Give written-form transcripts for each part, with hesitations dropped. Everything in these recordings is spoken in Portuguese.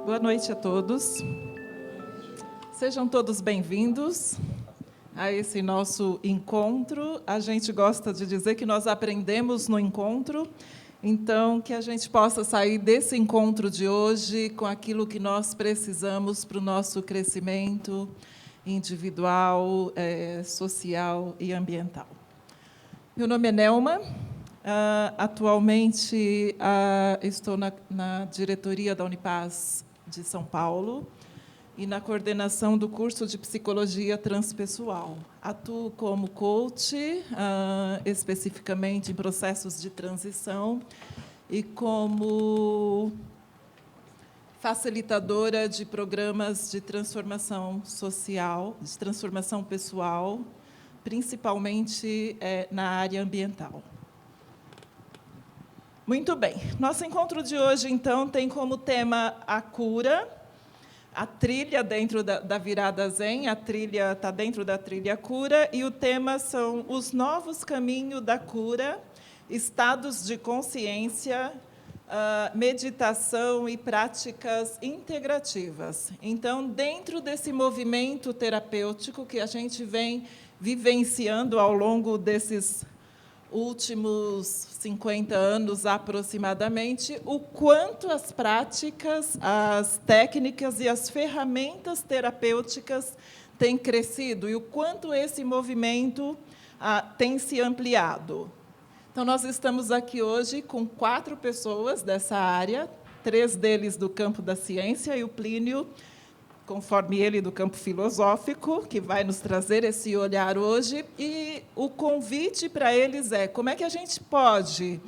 Boa noite a todos. Sejam todos bem-vindos a esse nosso encontro. A gente gosta de dizer que nós aprendemos no encontro, então que a gente possa sair desse encontro de hoje com aquilo que nós precisamos para o nosso crescimento individual, social e ambiental. Meu nome é Nelma. Atualmente estou na diretoria da Unipaz de São Paulo e na coordenação do curso de Psicologia Transpessoal. Atuo como coach, especificamente em processos de transição, e como facilitadora de programas de transformação social, de transformação pessoal, principalmente na área ambiental. Muito bem. Nosso encontro de hoje, então, tem como tema a cura, a trilha dentro da virada Zen, a trilha está dentro da trilha cura, e o tema são os novos caminhos da cura, estados de consciência, meditação e práticas integrativas. Então, dentro desse movimento terapêutico que a gente vem vivenciando ao longo desses últimos 50 anos, aproximadamente, o quanto as práticas, as técnicas e as ferramentas terapêuticas têm crescido e o quanto esse movimento tem se ampliado. Então, nós estamos aqui hoje com 4 pessoas dessa área, 3 deles do campo da ciência e o Plínio, conforme ele, do campo filosófico, que vai nos trazer esse olhar hoje. E o convite para eles é: como é que a gente pode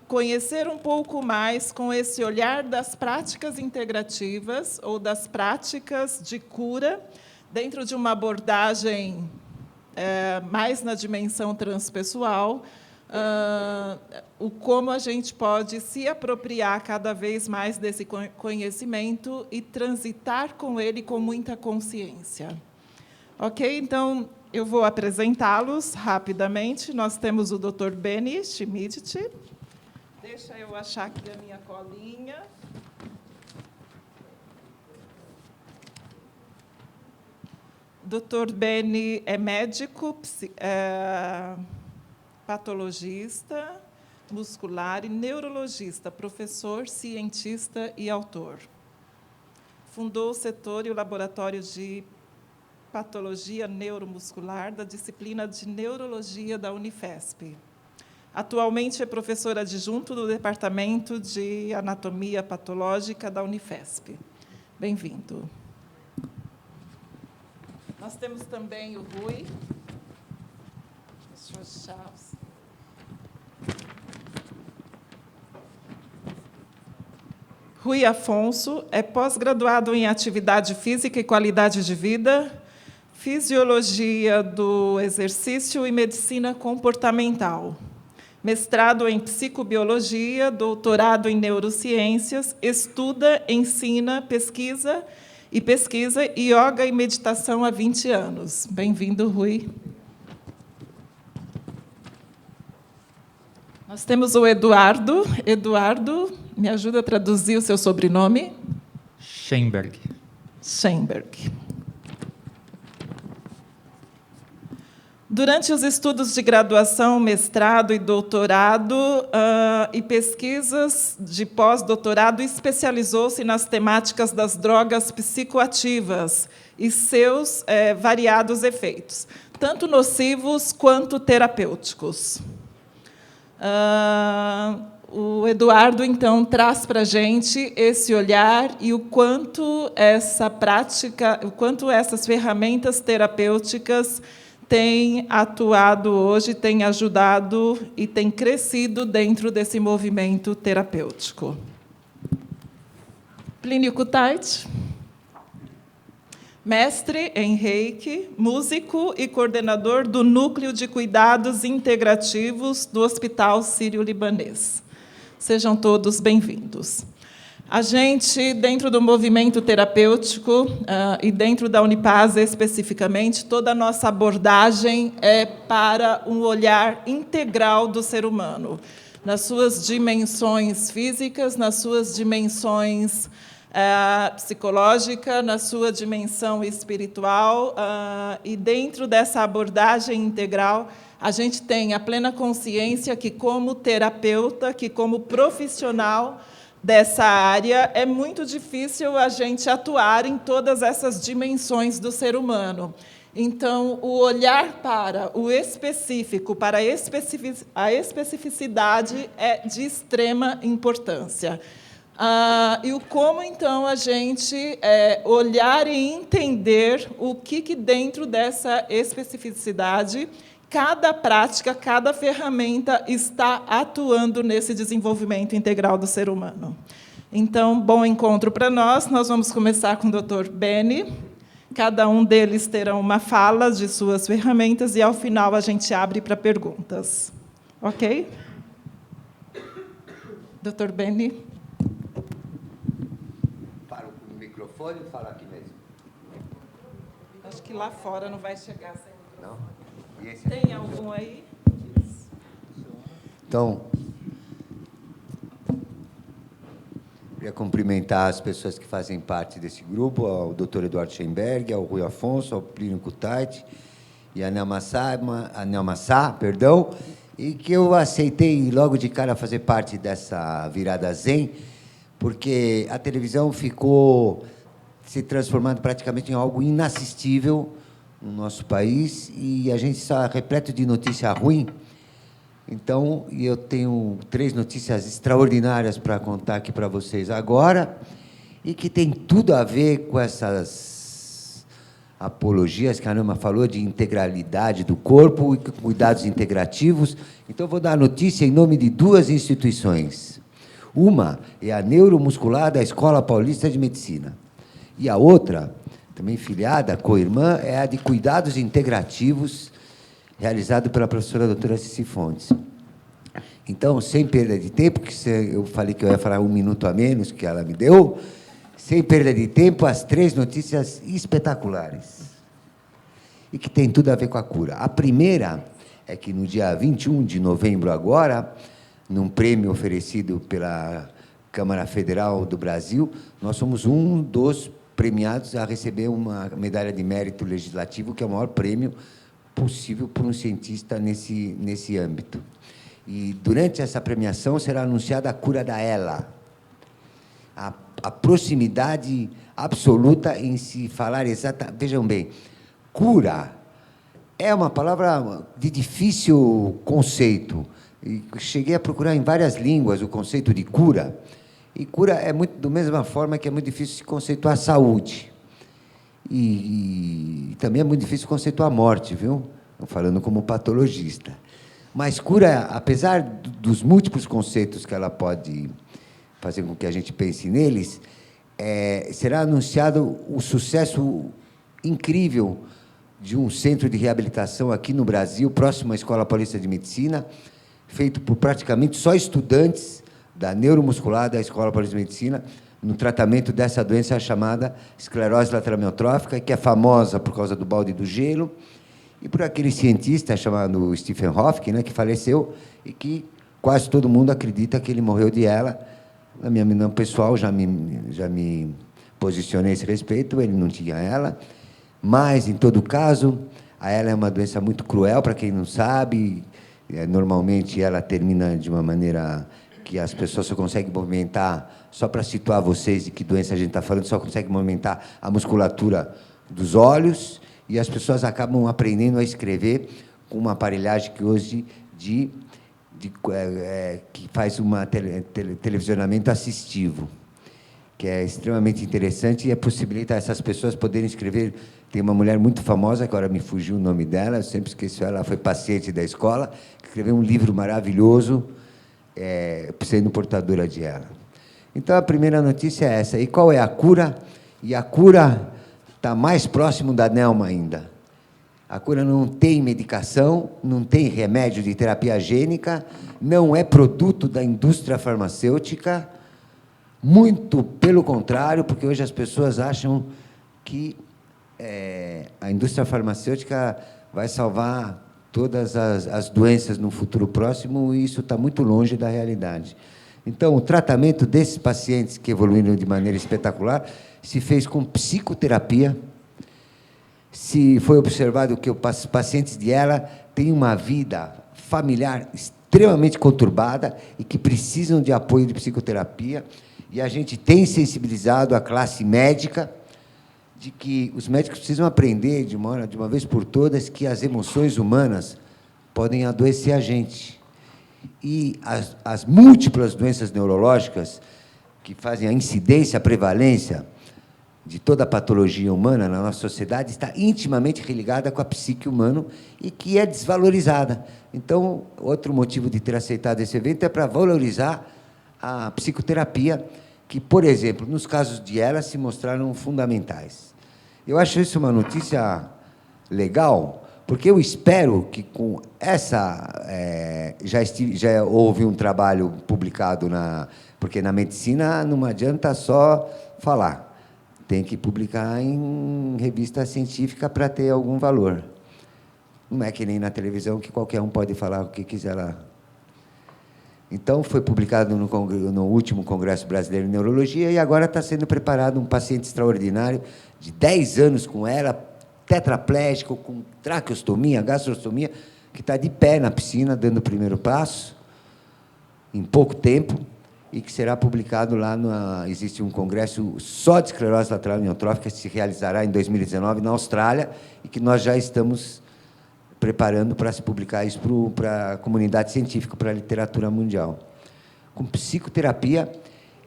conhecer um pouco mais com esse olhar das práticas integrativas ou das práticas de cura, dentro de uma abordagem mais na dimensão transpessoal, como a gente pode se apropriar cada vez mais desse conhecimento e transitar com ele com muita consciência. Ok? Então, eu vou apresentá-los rapidamente. Nós temos o Dr. Benny Schmidt. Deixa eu achar aqui a minha colinha. Dr. Benny é médico, patologista muscular e neurologista, professor, cientista e autor. Fundou o setor e o laboratório de patologia neuromuscular da disciplina de neurologia da Unifesp. Atualmente é professor adjunto do departamento de anatomia patológica da Unifesp. Bem-vindo. Nós temos também o Rui. Deixa eu achar. Rui Afonso é pós-graduado em Atividade Física e Qualidade de Vida, Fisiologia do Exercício e Medicina Comportamental. Mestrado em Psicobiologia, doutorado em Neurociências, estuda, ensina, pesquisa yoga e meditação há 20 anos. Bem-vindo, Rui. Nós temos o Eduardo. Eduardo, me ajuda a traduzir o seu sobrenome? Schemberg. Schemberg. Durante os estudos de graduação, mestrado e doutorado e pesquisas de pós-doutorado, especializou-se nas temáticas das drogas psicoativas e seus variados efeitos, tanto nocivos quanto terapêuticos. O Eduardo, então, traz para a gente esse olhar e o quanto essa prática, o quanto essas ferramentas terapêuticas têm atuado hoje, têm ajudado e têm crescido dentro desse movimento terapêutico. Plínio Kutait, mestre em Reiki, músico e coordenador do Núcleo de Cuidados Integrativos do Hospital Sírio-Libanês. Sejam todos bem-vindos. A gente, dentro do movimento terapêutico e dentro da Unipaz especificamente, toda a nossa abordagem é para um olhar integral do ser humano. nas suas dimensões físicas, nas suas dimensões psicológica, na sua dimensão espiritual, e dentro dessa abordagem integral, a gente tem a plena consciência que, como terapeuta, que como profissional dessa área, é muito difícil a gente atuar em todas essas dimensões do ser humano. Então, o olhar para o específico, para a especificidade, é de extrema importância. E o como, então, a gente olhar e entender o que dentro dessa especificidade, cada prática, cada ferramenta está atuando nesse desenvolvimento integral do ser humano. Então, bom encontro para nós. Nós vamos começar com o Dr. Benny. Cada um deles terá uma fala de suas ferramentas e, ao final, a gente abre para perguntas. Ok? Dr. Benny. Fala com o microfone ou fala aqui mesmo? Acho que lá fora não vai chegar sem microfone. Não? Tem algum aí? Então, queria cumprimentar as pessoas que fazem parte desse grupo, ao Dr. Eduardo Schemberg, ao Rui Afonso, ao Plínio Kutaiti e a Nelma perdão, e que eu aceitei logo de cara fazer parte dessa virada zen, porque a televisão ficou se transformando praticamente em algo inassistível no nosso país, e a gente está repleto de notícia ruim. Então, eu tenho 3 notícias extraordinárias para contar aqui para vocês agora, e que tem tudo a ver com essas apologias que a Nelma falou, de integralidade do corpo e cuidados integrativos. Então, eu vou dar a notícia em nome de 2 instituições. Uma é a Neuromuscular da Escola Paulista de Medicina, e a outra, também filiada, co-irmã, é a de Cuidados Integrativos, realizado pela professora doutora Cici Fontes. Então, sem perda de tempo, que eu falei que eu ia falar 1 minuto a menos, que ela me deu, sem perda de tempo, as 3 notícias espetaculares, e que tem tudo a ver com a cura. A primeira é que, no dia 21 de novembro agora, num prêmio oferecido pela Câmara Federal do Brasil, nós somos um dos premiados a receber uma medalha de mérito legislativo, que é o maior prêmio possível para um cientista nesse âmbito. E, durante essa premiação, será anunciada a cura da ELA, a proximidade absoluta em se falar exata. Vejam bem, cura é uma palavra de difícil conceito. E cheguei a procurar em várias línguas o conceito de cura, e cura é muito da mesma forma que é muito difícil se conceituar saúde. E também é muito difícil conceituar a morte, viu? Estou falando como patologista. Mas cura, apesar dos múltiplos conceitos que ela pode fazer com que a gente pense neles, será anunciado o sucesso incrível de um centro de reabilitação aqui no Brasil, próximo à Escola Paulista de Medicina, feito por praticamente só estudantes da Neuromuscular da Escola Paulista de Medicina, no tratamento dessa doença chamada esclerose lateral amiotrófica, que é famosa por causa do balde do gelo, e por aquele cientista chamado Stephen Hawking, né, que faleceu, e que quase todo mundo acredita que ele morreu de ELA. Na minha opinião pessoal, já me posicionei a esse respeito, ele não tinha ELA, mas, em todo caso, a ELA é uma doença muito cruel, para quem não sabe. Normalmente, ela termina de uma maneira que as pessoas só conseguem movimentar, só para situar vocês de que doença a gente está falando, só conseguem movimentar a musculatura dos olhos, e as pessoas acabam aprendendo a escrever com uma aparelhagem que hoje que faz um televisionamento assistivo, que é extremamente interessante e possibilita essas pessoas poderem escrever. Tem uma mulher muito famosa, que agora me fugiu o nome dela, eu sempre esqueço ela, foi paciente da escola, que escreveu um livro maravilhoso, sendo portadora de ELA. Então, a primeira notícia é essa. E qual é a cura? E a cura está mais próximo da Nelma ainda. A cura não tem medicação, não tem remédio de terapia gênica, não é produto da indústria farmacêutica, muito pelo contrário, porque hoje as pessoas acham que a indústria farmacêutica vai salvar todas as doenças no futuro próximo, e isso está muito longe da realidade. Então, o tratamento desses pacientes que evoluíram de maneira espetacular se fez com psicoterapia. Se foi observado que os pacientes de ela têm uma vida familiar extremamente conturbada e que precisam de apoio de psicoterapia, e a gente tem sensibilizado a classe médica de que os médicos precisam aprender, de uma vez por todas, que as emoções humanas podem adoecer a gente. E as múltiplas doenças neurológicas que fazem a incidência, a prevalência de toda a patologia humana na nossa sociedade está intimamente religada com a psique humana e que é desvalorizada. Então, outro motivo de ter aceitado esse evento é para valorizar a psicoterapia, que, por exemplo, nos casos de ela, se mostraram fundamentais. Eu acho isso uma notícia legal, porque eu espero que com essa... já houve um trabalho publicado, porque na medicina não adianta só falar, tem que publicar em revista científica para ter algum valor. Não é que nem na televisão, que qualquer um pode falar o que quiser lá. Então, foi publicado no último Congresso Brasileiro de Neurologia, e agora está sendo preparado um paciente extraordinário, de 10 anos com ela, tetraplégico, com traqueostomia, gastrostomia, que está de pé na piscina, dando o primeiro passo, em pouco tempo, e que será publicado lá. Existe um congresso só de esclerose lateral amiotrófica, que se realizará em 2019, na Austrália, e que nós já estamos preparando para se publicar isso para a comunidade científica, para a literatura mundial. Com psicoterapia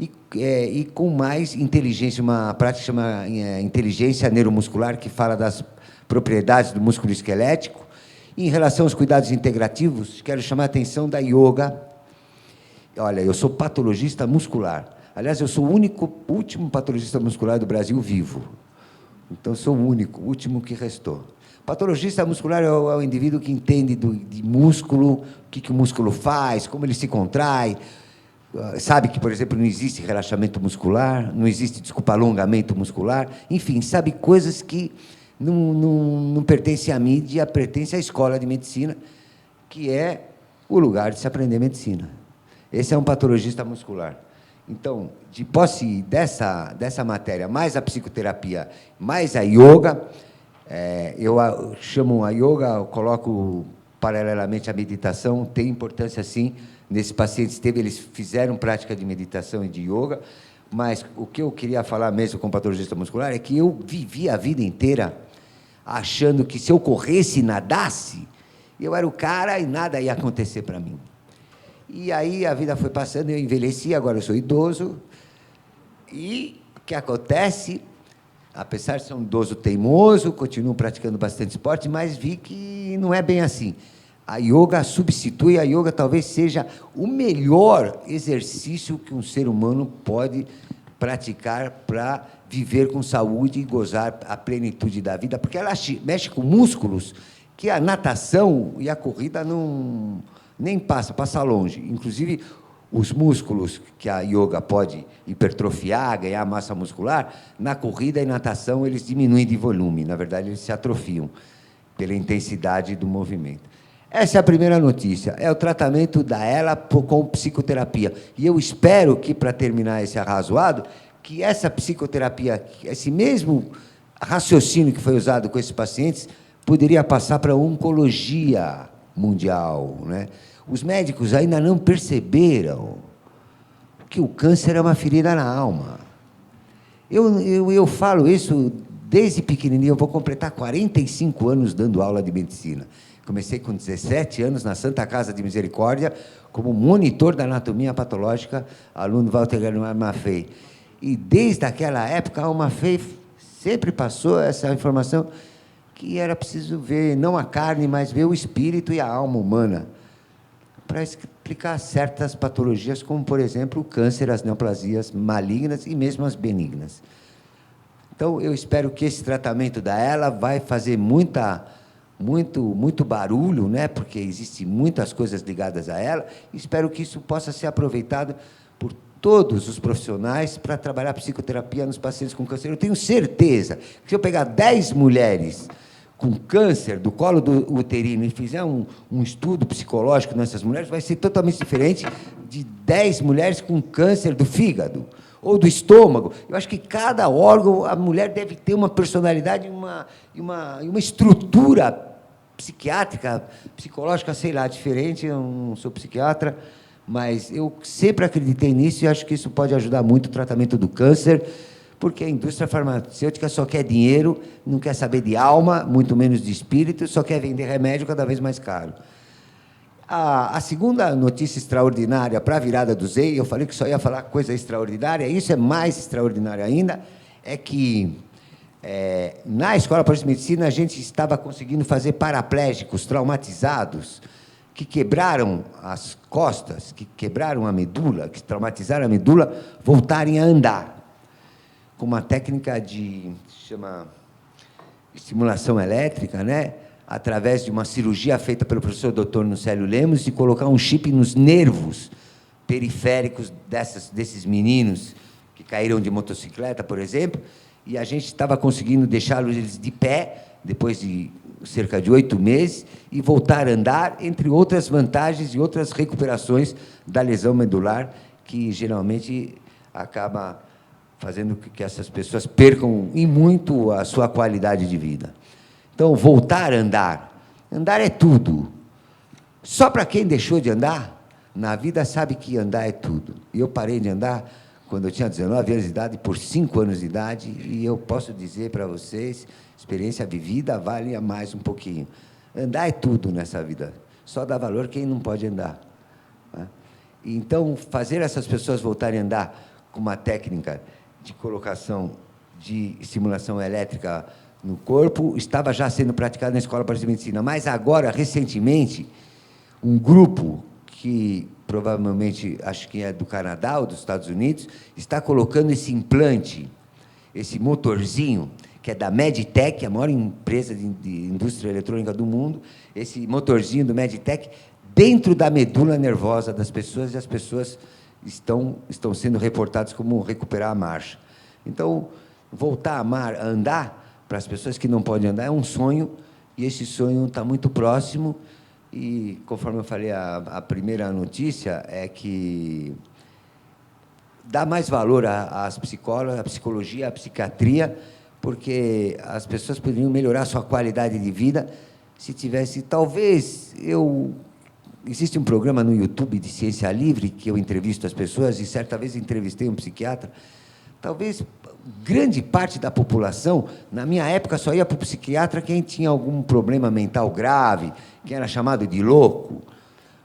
e com mais inteligência, uma prática que chama inteligência neuromuscular, que fala das propriedades do músculo esquelético. E, em relação aos cuidados integrativos, quero chamar a atenção da yoga. Olha, eu sou patologista muscular. Aliás, eu sou o último patologista muscular do Brasil vivo. Então, sou o único, o último que restou. Patologista muscular é o indivíduo que entende de músculo, o que o músculo faz, como ele se contrai. Sabe que, por exemplo, não existe relaxamento muscular, não existe, alongamento muscular. Enfim, sabe coisas que não pertencem à mídia, pertencem à escola de medicina, que é o lugar de se aprender medicina. Esse é um patologista muscular. Então, de posse dessa matéria, mais a psicoterapia, mais a yoga, eu chamo a yoga, eu coloco paralelamente à meditação, tem importância, sim, nesses pacientes. Eles fizeram prática de meditação e de yoga, mas o que eu queria falar mesmo com o patologista muscular é que eu vivi a vida inteira achando que, se eu corresse e nadasse, eu era o cara e nada ia acontecer para mim. E aí a vida foi passando, eu envelheci, agora eu sou idoso, e o que acontece? Apesar de ser um idoso teimoso, continuo praticando bastante esporte, mas vi que não é bem assim. A yoga substitui, a yoga talvez seja o melhor exercício que um ser humano pode praticar para viver com saúde e gozar a plenitude da vida, porque ela mexe com músculos que a natação e a corrida nem passa longe. Inclusive, os músculos que a yoga pode hipertrofiar, ganhar massa muscular, na corrida e natação eles diminuem de volume, na verdade eles se atrofiam pela intensidade do movimento. Essa é a primeira notícia, é o tratamento da ELA com psicoterapia. E eu espero que, para terminar esse arrazoado, que essa psicoterapia, esse mesmo raciocínio que foi usado com esses pacientes, poderia passar para a oncologia mundial, né? Os médicos ainda não perceberam que o câncer é uma ferida na alma. Eu falo isso desde pequenininho, eu vou completar 45 anos dando aula de medicina. Comecei com 17 anos na Santa Casa de Misericórdia, como monitor da anatomia patológica, aluno Walter Guilherme Maffei. E, desde aquela época, a Maffei sempre passou essa informação que era preciso ver, não a carne, mas ver o espírito e a alma humana, para explicar certas patologias, como, por exemplo, o câncer, as neoplasias malignas e mesmo as benignas. Então, eu espero que esse tratamento da ELA vai fazer muito barulho, né? Porque existem muitas coisas ligadas a ela, e espero que isso possa ser aproveitado por todos os profissionais para trabalhar psicoterapia nos pacientes com câncer. Eu tenho certeza que, se eu pegar 10 mulheres com câncer do colo do uterino e fizer um estudo psicológico nessas mulheres, vai ser totalmente diferente de 10 mulheres com câncer do fígado ou do estômago. Eu acho que cada órgão, a mulher deve ter uma personalidade e uma estrutura psiquiátrica, psicológica, sei lá, diferente. Eu não sou psiquiatra, mas eu sempre acreditei nisso e acho que isso pode ajudar muito o tratamento do câncer, porque a indústria farmacêutica só quer dinheiro, não quer saber de alma, muito menos de espírito, só quer vender remédio cada vez mais caro. A segunda notícia extraordinária para a virada do ZEI, eu falei que só ia falar coisa extraordinária, isso é mais extraordinário ainda, é que na Escola Paulista de Medicina a gente estava conseguindo fazer paraplégicos traumatizados, que quebraram as costas, que quebraram a medula, que traumatizaram a medula, voltarem a andar, com uma técnica chama estimulação elétrica, né? Através de uma cirurgia feita pelo professor Dr. Nucélio Lemos, de colocar um chip nos nervos periféricos desses meninos que caíram de motocicleta, por exemplo, e a gente estava conseguindo deixá-los eles de pé, depois de cerca de 8 meses, e voltar a andar, entre outras vantagens e outras recuperações da lesão medular, que geralmente acaba fazendo com que essas pessoas percam e muito a sua qualidade de vida. Então, voltar a andar. Andar é tudo. Só para quem deixou de andar, na vida sabe que andar é tudo. E eu parei de andar quando eu tinha 19 anos de idade, por 5 anos de idade, e eu posso dizer para vocês, experiência vivida vale mais um pouquinho. Andar é tudo nessa vida. Só dá valor quem não pode andar. Né? Então, fazer essas pessoas voltarem a andar com uma técnica de colocação de estimulação elétrica no corpo estava já sendo praticado na Escola Paulista de Medicina, mas agora, recentemente, um grupo que provavelmente, acho que é do Canadá ou dos Estados Unidos, está colocando esse implante, esse motorzinho, que é da Meditech, a maior empresa de indústria eletrônica do mundo, esse motorzinho do Meditech, dentro da medula nervosa das pessoas, e as pessoas estão sendo reportadas como recuperar a marcha. Então, voltar a andar, para as pessoas que não podem andar, é um sonho, e esse sonho está muito próximo, e, conforme eu falei, a primeira notícia é que dá mais valor às psicólogas, à psicologia, à psiquiatria, porque as pessoas poderiam melhorar a sua qualidade de vida se tivesse, talvez, existe um programa no YouTube de Ciência Livre, que eu entrevisto as pessoas, e certa vez entrevistei um psiquiatra, talvez grande parte da população, na minha época, só ia para o psiquiatra quem tinha algum problema mental grave, quem era chamado de louco,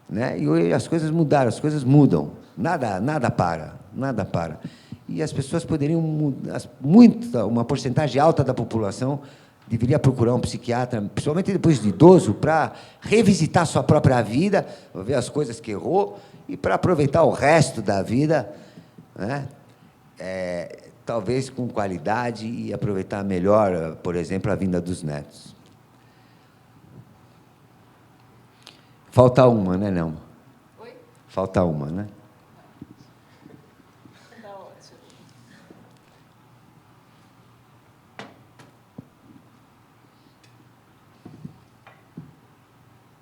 né? E hoje as coisas mudaram, as coisas mudam, nada para. E as pessoas poderiam mudar, uma porcentagem alta da população deveria procurar um psiquiatra, principalmente depois de idoso, para revisitar sua própria vida, ver as coisas que errou e para aproveitar o resto da vida, né? Talvez com qualidade e aproveitar melhor, por exemplo, a vinda dos netos. Falta uma, né, não? Oi? Falta uma, né? Está ótimo.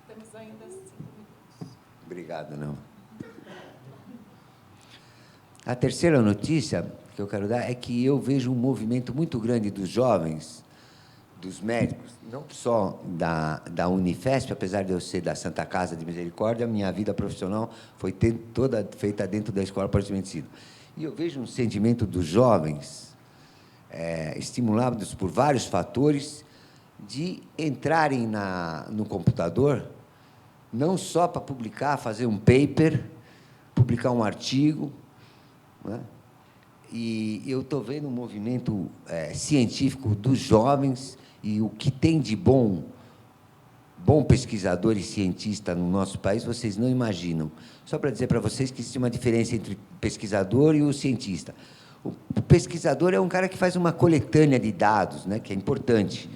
Temos ainda 5 minutos. Obrigado, não. A terceira notícia que eu quero dar é que eu vejo um movimento muito grande dos jovens, dos médicos, não só da Unifesp, apesar de eu ser da Santa Casa de Misericórdia, minha vida profissional foi toda feita dentro da Escola Paulista de Medicina. E eu vejo um sentimento dos jovens, estimulados por vários fatores, de entrarem no computador, não só para publicar, fazer um paper, publicar um artigo, né? E eu estou vendo um movimento científico dos jovens, e o que tem de bom pesquisador e cientista no nosso país, vocês não imaginam. Só para dizer para vocês que existe uma diferença entre o pesquisador e o cientista. O pesquisador é um cara que faz uma coletânea de dados, né, que é importante.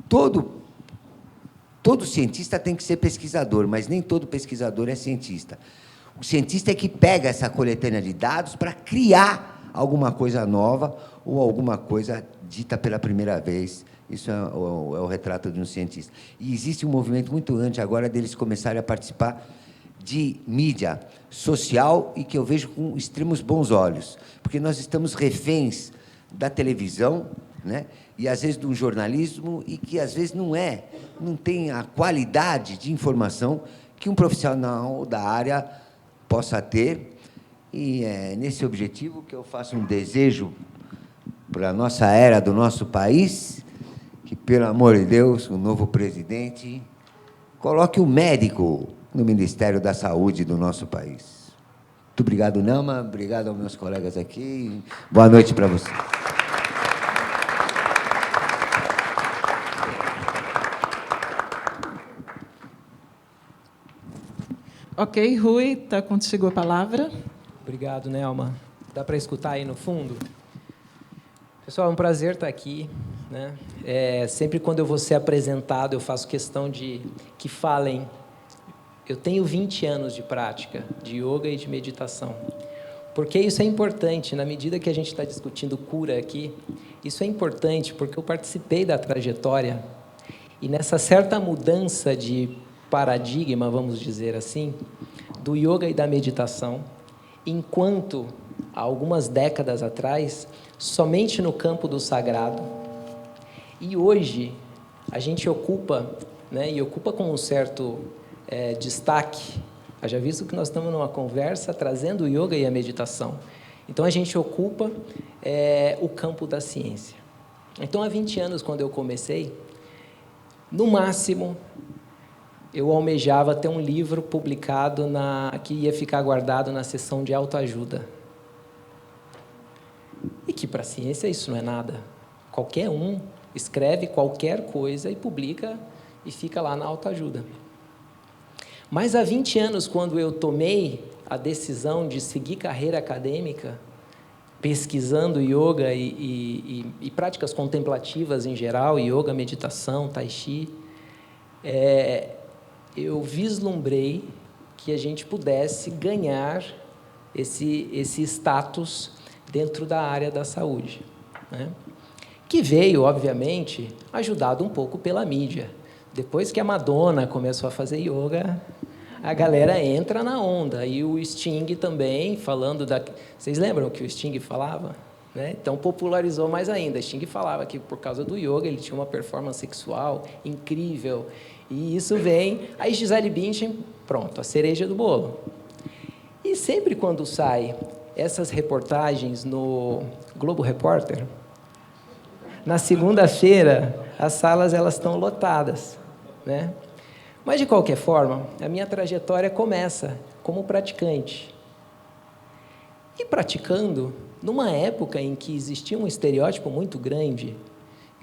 Todo cientista tem que ser pesquisador, mas nem todo pesquisador é cientista. O cientista é que pega essa coletânea de dados para criar alguma coisa nova ou alguma coisa dita pela primeira vez Isso é o retrato de um cientista. E existe um movimento muito grande agora deles começarem a participar de mídia social e que eu vejo com extremos bons olhos, porque nós estamos reféns da televisão, né? E às vezes de um jornalismo e que às vezes não tem a qualidade de informação que um profissional da área possa ter. E é nesse objetivo que eu faço um desejo para a nossa era do nosso país, que, pelo amor de Deus, o novo presidente coloque o médico no Ministério da Saúde do nosso país. Muito obrigado, Nama. Obrigado aos meus colegas aqui. Boa noite para você. Ok, Rui, está contigo a palavra. Obrigado, Nelma. Dá para escutar aí no fundo? Pessoal, é um prazer estar aqui, né? Sempre quando eu vou ser apresentado, eu faço questão de que falem. Eu tenho 20 anos de prática de yoga e de meditação. Porque isso é importante, na medida que a gente está discutindo cura aqui, isso é importante porque eu participei da trajetória e nessa certa mudança de paradigma, vamos dizer assim, do yoga e da meditação, enquanto, há algumas décadas atrás, somente no campo do sagrado, e hoje a gente ocupa, né, e ocupa com um certo destaque, haja visto que nós estamos numa conversa trazendo o yoga e a meditação, então a gente ocupa o campo da ciência. Então, há 20 anos, quando eu comecei, no máximo, eu almejava ter um livro publicado que ia ficar guardado na seção de autoajuda. E que para a ciência isso não é nada. Qualquer um escreve qualquer coisa e publica e fica lá na autoajuda. Mas há 20 anos, quando eu tomei a decisão de seguir carreira acadêmica, pesquisando yoga e práticas contemplativas em geral, yoga, meditação, tai chi, eu vislumbrei que a gente pudesse ganhar esse status dentro da área da saúde, né? Que veio, obviamente, ajudado um pouco pela mídia. Depois que a Madonna começou a fazer yoga, a galera entra na onda. E o Sting também, falando da... Vocês lembram que o Sting falava? Né? Então, popularizou mais ainda. O Sting falava que, por causa do yoga, ele tinha uma performance sexual incrível. E isso vem... Aí, Gisele Bündchen, pronto, a cereja do bolo. E sempre quando sai essas reportagens no Globo Repórter, na segunda-feira, as salas elas estão lotadas, né? Mas, de qualquer forma, a minha trajetória começa como praticante. E praticando, numa época em que existia um estereótipo muito grande,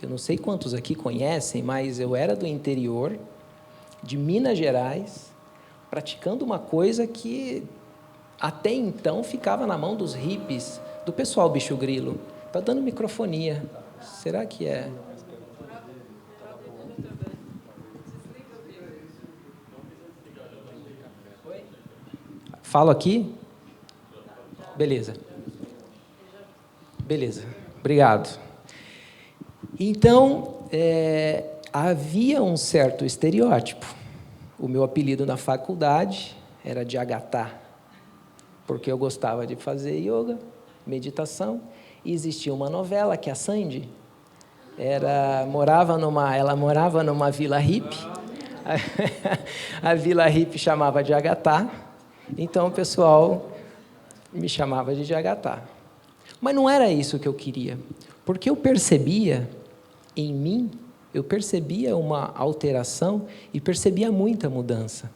eu não sei quantos aqui conhecem, mas eu era do interior, de Minas Gerais, praticando uma coisa que até então ficava na mão dos hippies, do pessoal bicho grilo. Está dando microfonia. Será que é? Falo aqui? Beleza. Beleza. Obrigado. Então, havia um certo estereótipo. O meu apelido na faculdade era de Agatha, porque eu gostava de fazer yoga, meditação, e existia uma novela que a Sandy ela morava numa vila hippie, a vila hippie chamava de Agatha, então o pessoal me chamava de Agatha. Mas não era isso que eu queria, porque eu percebia em mim, eu percebia uma alteração e percebia muita mudança.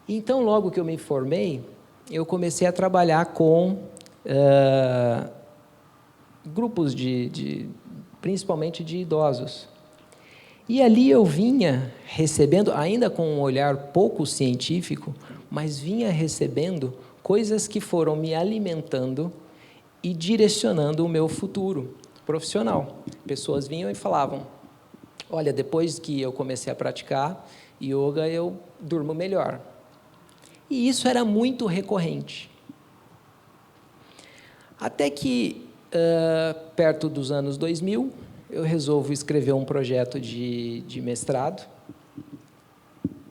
Então, logo que eu me formei, eu comecei a trabalhar com grupos principalmente de idosos. E ali eu vinha recebendo, ainda com um olhar pouco científico, mas vinha recebendo coisas que foram me alimentando e direcionando o meu futuro profissional. Pessoas vinham e falavam, olha, depois que eu comecei a praticar yoga, eu durmo melhor. E isso era muito recorrente. Até que, perto dos anos 2000, eu resolvo escrever um projeto de mestrado.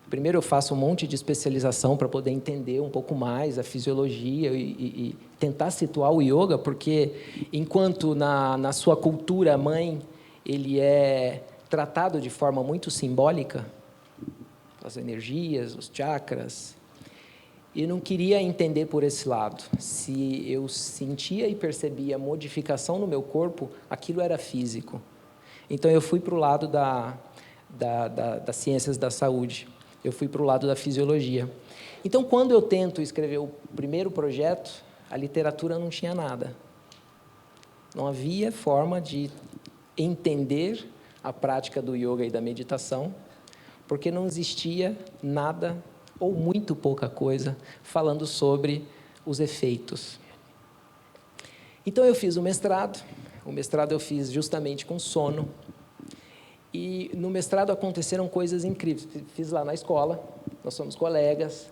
Primeiro eu faço um monte de especialização para poder entender um pouco mais a fisiologia e tentar situar o yoga, porque enquanto na sua cultura mãe ele é tratado de forma muito simbólica, as energias, os chakras, eu não queria entender por esse lado. Se eu sentia e percebia modificação no meu corpo, aquilo era físico. Então eu fui para o lado das ciências da saúde. Eu fui para o lado da fisiologia. Então, quando eu tento escrever o primeiro projeto, a literatura não tinha nada. Não havia forma de entender a prática do yoga e da meditação, porque não existia nada, ou muito pouca coisa, falando sobre os efeitos. Então, eu fiz o mestrado. O mestrado eu fiz justamente com sono. E no mestrado aconteceram coisas incríveis. Fiz lá na escola, nós somos colegas,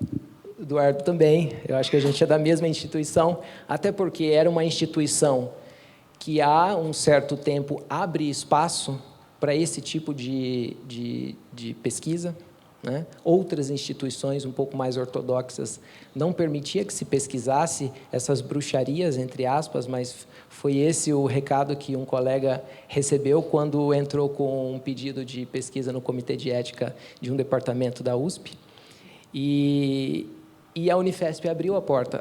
Eduardo também, eu acho que a gente é da mesma instituição, até porque era uma instituição que há um certo tempo abre espaço para esse tipo de pesquisa, né? Outras instituições um pouco mais ortodoxas não permitiam que se pesquisasse essas bruxarias, entre aspas, mas foi esse o recado que um colega recebeu quando entrou com um pedido de pesquisa no Comitê de Ética de um departamento da USP. E a Unifesp abriu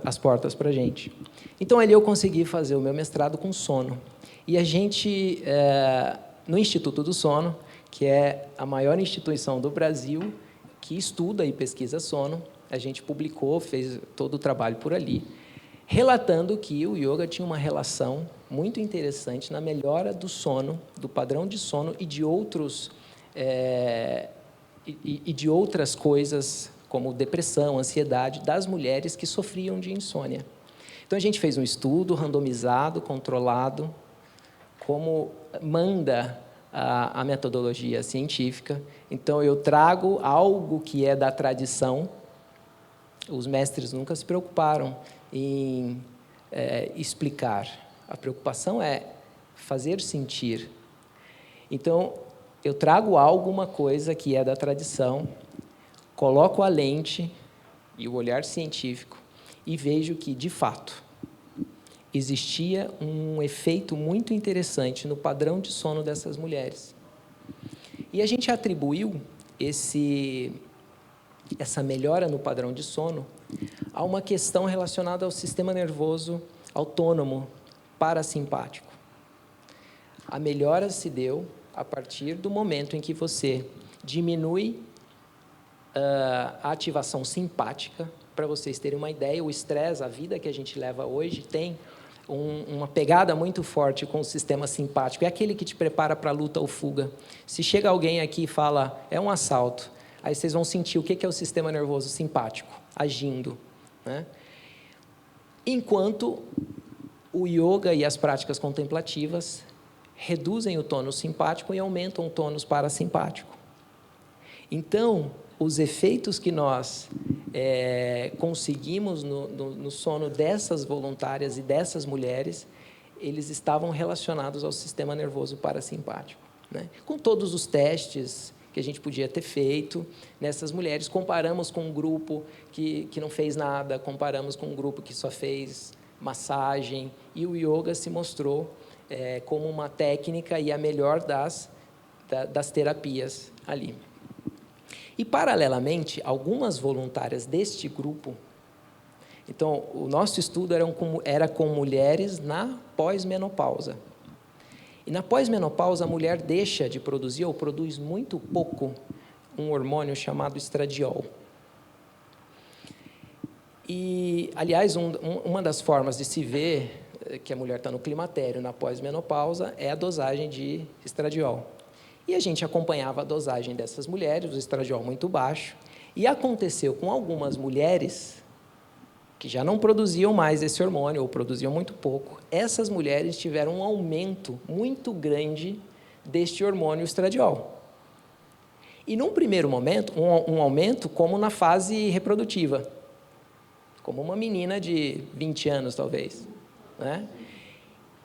as portas para a gente. Então, ali eu consegui fazer o meu mestrado com sono. E a gente, no Instituto do Sono, que é a maior instituição do Brasil que estuda e pesquisa sono, a gente publicou, fez todo o trabalho por ali, relatando que o yoga tinha uma relação muito interessante na melhora do sono, do padrão de sono e de outras coisas, como depressão, ansiedade, das mulheres que sofriam de insônia. Então, a gente fez um estudo randomizado, controlado, como manda a metodologia científica. Então, eu trago algo que é da tradição. Os mestres nunca se preocuparam em explicar. A preocupação é fazer sentir. Então, eu trago alguma coisa que é da tradição, coloco a lente e o olhar científico e vejo que, de fato, existia um efeito muito interessante no padrão de sono dessas mulheres. E a gente atribuiu essa melhora no padrão de sono a uma questão relacionada ao sistema nervoso autônomo parasimpático. A melhora se deu a partir do momento em que você diminui a ativação simpática. Para vocês terem uma ideia, o estresse, a vida que a gente leva hoje, tem uma pegada muito forte com o sistema simpático. É aquele que te prepara para a luta ou fuga. Se chega alguém aqui e fala, é um assalto, aí vocês vão sentir o que é o sistema nervoso simpático agindo, né? Enquanto o yoga e as práticas contemplativas reduzem o tônus simpático e aumentam o tônus parasimpático. Então, os efeitos que nós conseguimos no sono dessas voluntárias e dessas mulheres, eles estavam relacionados ao sistema nervoso parasimpático, né? Com todos os testes que a gente podia ter feito nessas mulheres, comparamos com um grupo que não fez nada, comparamos com um grupo que só fez massagem, e o yoga se mostrou como uma técnica e a melhor das terapias ali. E, paralelamente, algumas voluntárias deste grupo... Então, o nosso estudo era com mulheres na pós-menopausa. E, na pós-menopausa, a mulher deixa de produzir, ou produz muito pouco, um hormônio chamado estradiol. E, aliás, uma das formas de se ver que a mulher está no climatério, na pós-menopausa, é a dosagem de estradiol. E a gente acompanhava a dosagem dessas mulheres, o estradiol muito baixo, e aconteceu com algumas mulheres que já não produziam mais esse hormônio, ou produziam muito pouco. Essas mulheres tiveram um aumento muito grande deste hormônio estradiol. E, num primeiro momento, um aumento como na fase reprodutiva, como uma menina de 20 anos, talvez, né?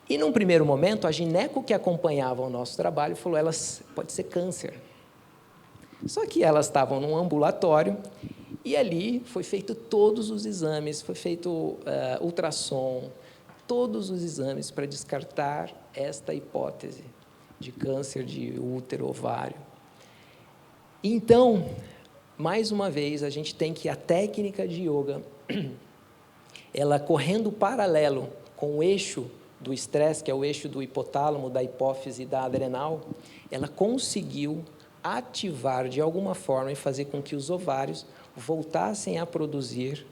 E, num primeiro momento, a gineco que acompanhava o nosso trabalho falou, elas pode ser câncer. Só que elas estavam num ambulatório e ali foi feito todos os exames, foi feito ultrassom, todos os exames para descartar esta hipótese de câncer de útero, ovário. Então, mais uma vez, a gente tem que a técnica de yoga, ela correndo paralelo com o eixo do estresse, que é o eixo do hipotálamo, da hipófise e da adrenal, ela conseguiu ativar de alguma forma e fazer com que os ovários voltassem a produzir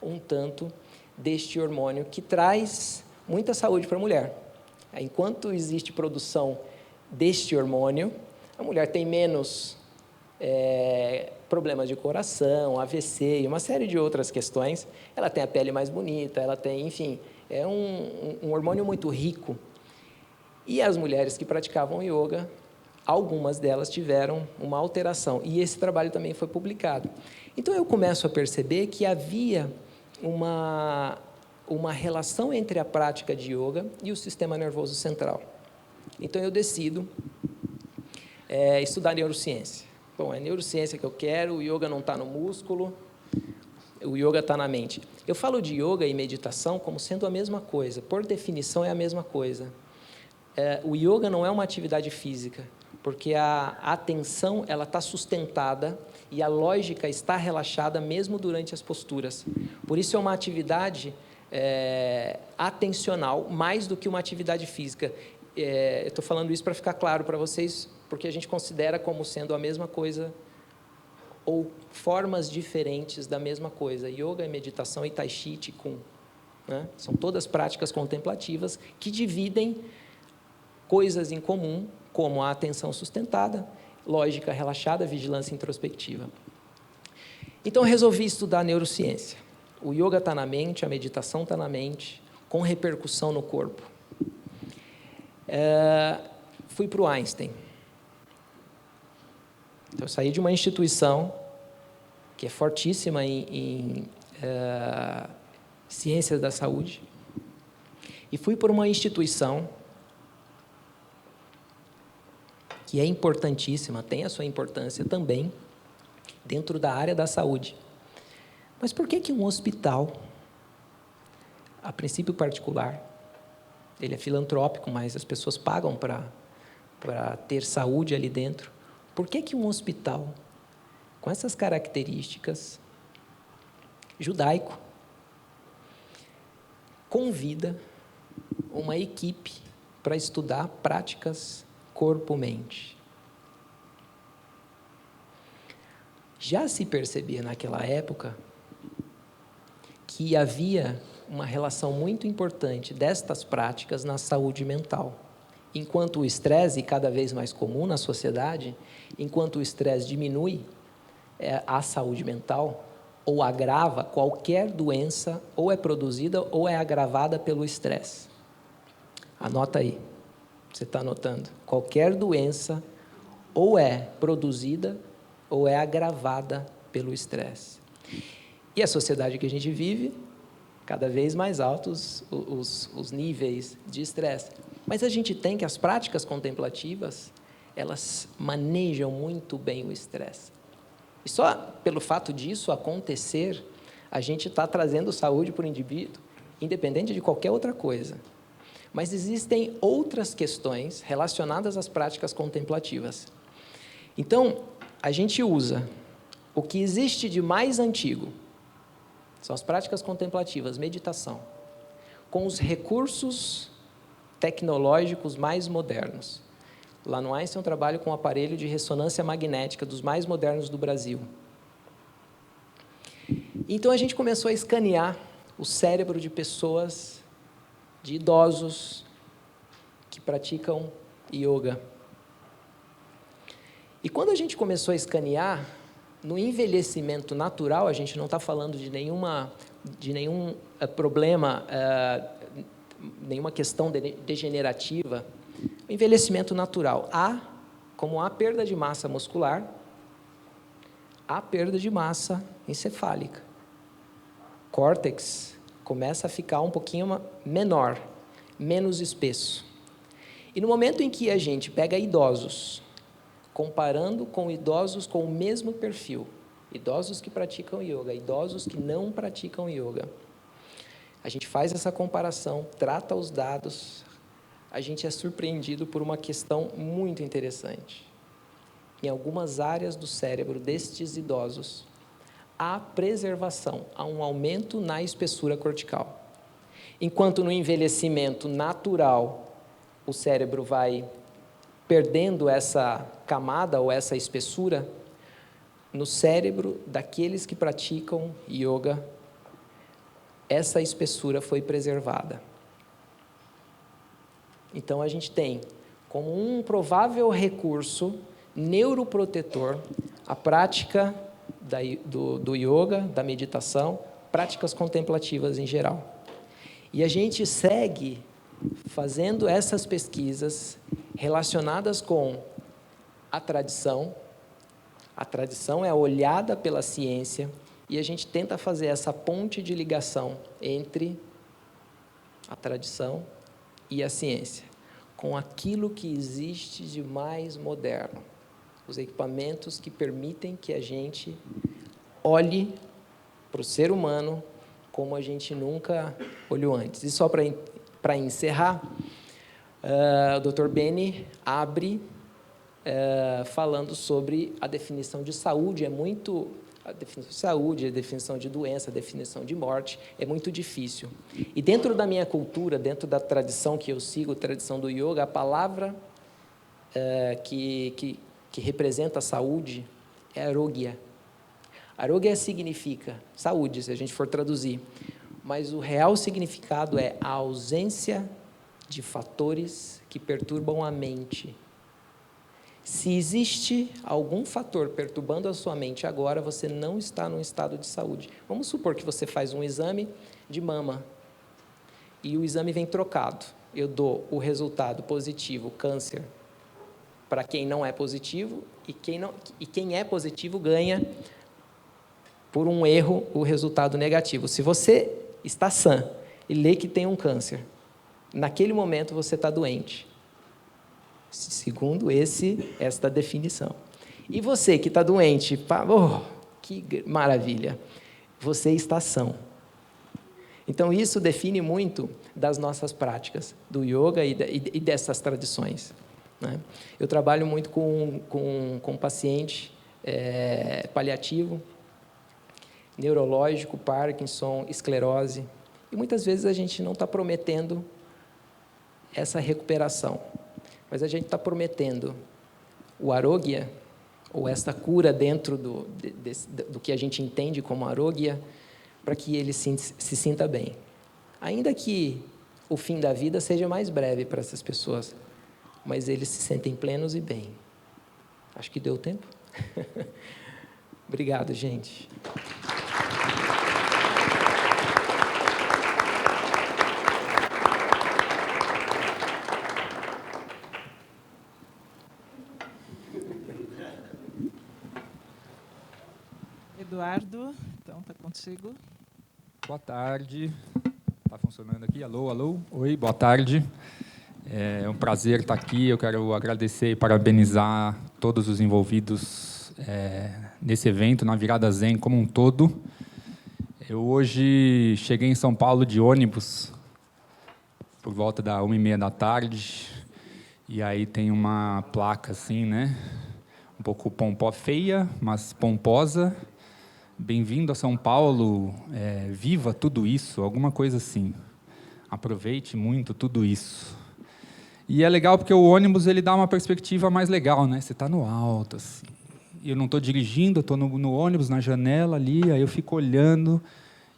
um tanto deste hormônio que traz muita saúde para a mulher. Enquanto existe produção deste hormônio, a mulher tem menos problemas de coração, AVC e uma série de outras questões. Ela tem a pele mais bonita, ela tem, enfim, é um hormônio muito rico. E as mulheres que praticavam yoga, algumas delas tiveram uma alteração, e esse trabalho também foi publicado. Então, eu começo a perceber que havia uma relação entre a prática de yoga e o sistema nervoso central. Então, eu decido estudar neurociência. Bom, é neurociência que eu quero, o yoga não está no músculo, o yoga está na mente. Eu falo de yoga e meditação como sendo a mesma coisa, por definição é a mesma coisa. O yoga não é uma atividade física, porque a atenção ela está sustentada e a lógica está relaxada mesmo durante as posturas. Por isso é uma atividade atencional mais do que uma atividade física. Eu estou falando isso para ficar claro para vocês, porque a gente considera como sendo a mesma coisa ou formas diferentes da mesma coisa. Yoga é meditação e Tai Chi, Qigong, né? São todas práticas contemplativas que dividem coisas em comum, como a atenção sustentada, lógica relaxada, vigilância introspectiva. Então, eu resolvi estudar neurociência. O yoga está na mente, a meditação está na mente, com repercussão no corpo. Fui para o Einstein. Então, eu saí de uma instituição que é fortíssima em ciências da saúde e fui para uma instituição que é importantíssima, tem a sua importância também dentro da área da saúde. Mas por que um hospital, a princípio particular, ele é filantrópico, mas as pessoas pagam para ter saúde ali dentro, por que um hospital com essas características, judaico, convida uma equipe para estudar práticas corpo-mente? Já se percebia naquela época que havia uma relação muito importante destas práticas na saúde mental. Enquanto o estresse, cada vez mais comum na sociedade, enquanto o estresse diminui a saúde mental, ou agrava qualquer doença, ou é produzida ou é agravada pelo estresse. Anota aí. Você está anotando? Qualquer doença ou é produzida ou é agravada pelo estresse. E a sociedade que a gente vive, cada vez mais altos os níveis de estresse. Mas a gente tem que as práticas contemplativas, elas manejam muito bem o estresse. E só pelo fato disso acontecer, a gente está trazendo saúde para o indivíduo, independente de qualquer outra coisa. Mas existem outras questões relacionadas às práticas contemplativas. Então, a gente usa o que existe de mais antigo, são as práticas contemplativas, meditação, com os recursos tecnológicos mais modernos. Lá no Einstein eu trabalho com um aparelho de ressonância magnética dos mais modernos do Brasil. Então, a gente começou a escanear o cérebro de pessoas, de idosos que praticam yoga. E quando a gente começou a escanear, no envelhecimento natural, a gente não está falando de nenhum problema, nenhuma questão degenerativa, o envelhecimento natural, como há perda de massa muscular, há perda de massa encefálica. Córtex começa a ficar um pouquinho menor. menos espesso. E no momento em que a gente pega idosos, comparando com idosos com o mesmo perfil, idosos que praticam yoga, idosos que não praticam yoga, a gente faz essa comparação, trata os dados, a gente é surpreendido por uma questão muito interessante. Em algumas áreas do cérebro destes idosos, há preservação, há um aumento na espessura cortical. Enquanto no envelhecimento natural, o cérebro vai perdendo essa camada ou essa espessura, no cérebro daqueles que praticam yoga, essa espessura foi preservada. Então, a gente tem como um provável recurso neuroprotetor a prática do yoga, da meditação, práticas contemplativas em geral. E a gente segue fazendo essas pesquisas relacionadas com a tradição. A tradição é olhada pela ciência e a gente tenta fazer essa ponte de ligação entre a tradição e a ciência, com aquilo que existe de mais moderno, os equipamentos que permitem que a gente olhe para o ser humano como a gente nunca olhou antes. E só para encerrar, o Dr. Benny abre falando sobre a definição de saúde. A definição de saúde, a definição de doença, a definição de morte é muito difícil. E dentro da minha cultura, dentro da tradição que eu sigo, a tradição do yoga, a palavra que representa a saúde é arogya. Arogya significa saúde, se a gente for traduzir, mas o real significado é a ausência de fatores que perturbam a mente. Se existe algum fator perturbando a sua mente agora, você não está num estado de saúde. Vamos supor que você faz um exame de mama e o exame vem trocado. Eu dou o resultado positivo, câncer, para quem não é positivo, e quem é positivo ganha, por um erro, o resultado negativo. Se você está sã e lê que tem um câncer, naquele momento você está doente, segundo esta definição. E você que está doente, que maravilha, você está são. Então, isso define muito das nossas práticas, do yoga e dessas tradições, né? Eu trabalho muito com paciente paliativo, neurológico, Parkinson, esclerose, e muitas vezes a gente não está prometendo essa recuperação, mas a gente está prometendo o arogya, ou essa cura dentro do que a gente entende como arogya, para que ele se sinta bem. Ainda que o fim da vida seja mais breve para essas pessoas, mas eles se sentem plenos e bem. Acho que deu tempo? Obrigado, gente. Eduardo, então está contigo. Boa tarde. Está funcionando aqui? Alô, alô? Oi, boa tarde. É um prazer estar aqui. Eu quero agradecer e parabenizar todos os envolvidos nesse evento, na Virada Zen como um todo. Eu hoje cheguei em São Paulo de ônibus, por volta da 1h30 da tarde, e aí tem uma placa assim, né? Um pouco feia, mas pomposa. Bem-vindo a São Paulo, viva tudo isso, alguma coisa assim. Aproveite muito tudo isso. E é legal porque o ônibus ele dá uma perspectiva mais legal, né? Você está no alto, assim. Eu não estou dirigindo, eu estou no ônibus, na janela ali, aí eu fico olhando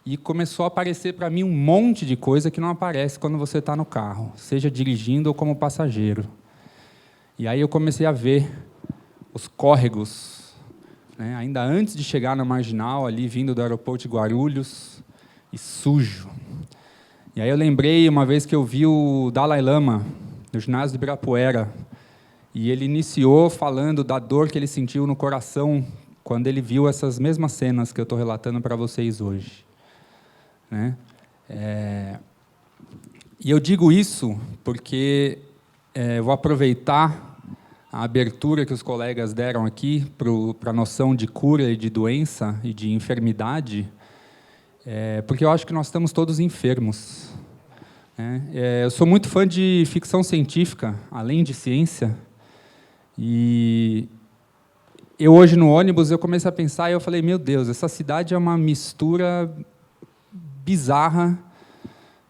e começou a aparecer para mim um monte de coisa que não aparece quando você está no carro, seja dirigindo ou como passageiro. E aí eu comecei a ver os córregos, né, ainda antes de chegar na Marginal, ali vindo do aeroporto de Guarulhos, e sujo. E aí eu lembrei uma vez que eu vi o Dalai Lama no ginásio de Ibirapuera, e ele iniciou falando da dor que ele sentiu no coração quando ele viu essas mesmas cenas que eu estou relatando para vocês hoje, né? E eu digo isso porque eu vou aproveitar a abertura que os colegas deram aqui para a noção de cura e de doença e de enfermidade, porque eu acho que nós estamos todos enfermos. Eu sou muito fã de ficção científica, além de ciência, e eu hoje no ônibus eu comecei a pensar e eu falei, meu Deus, essa cidade é uma mistura bizarra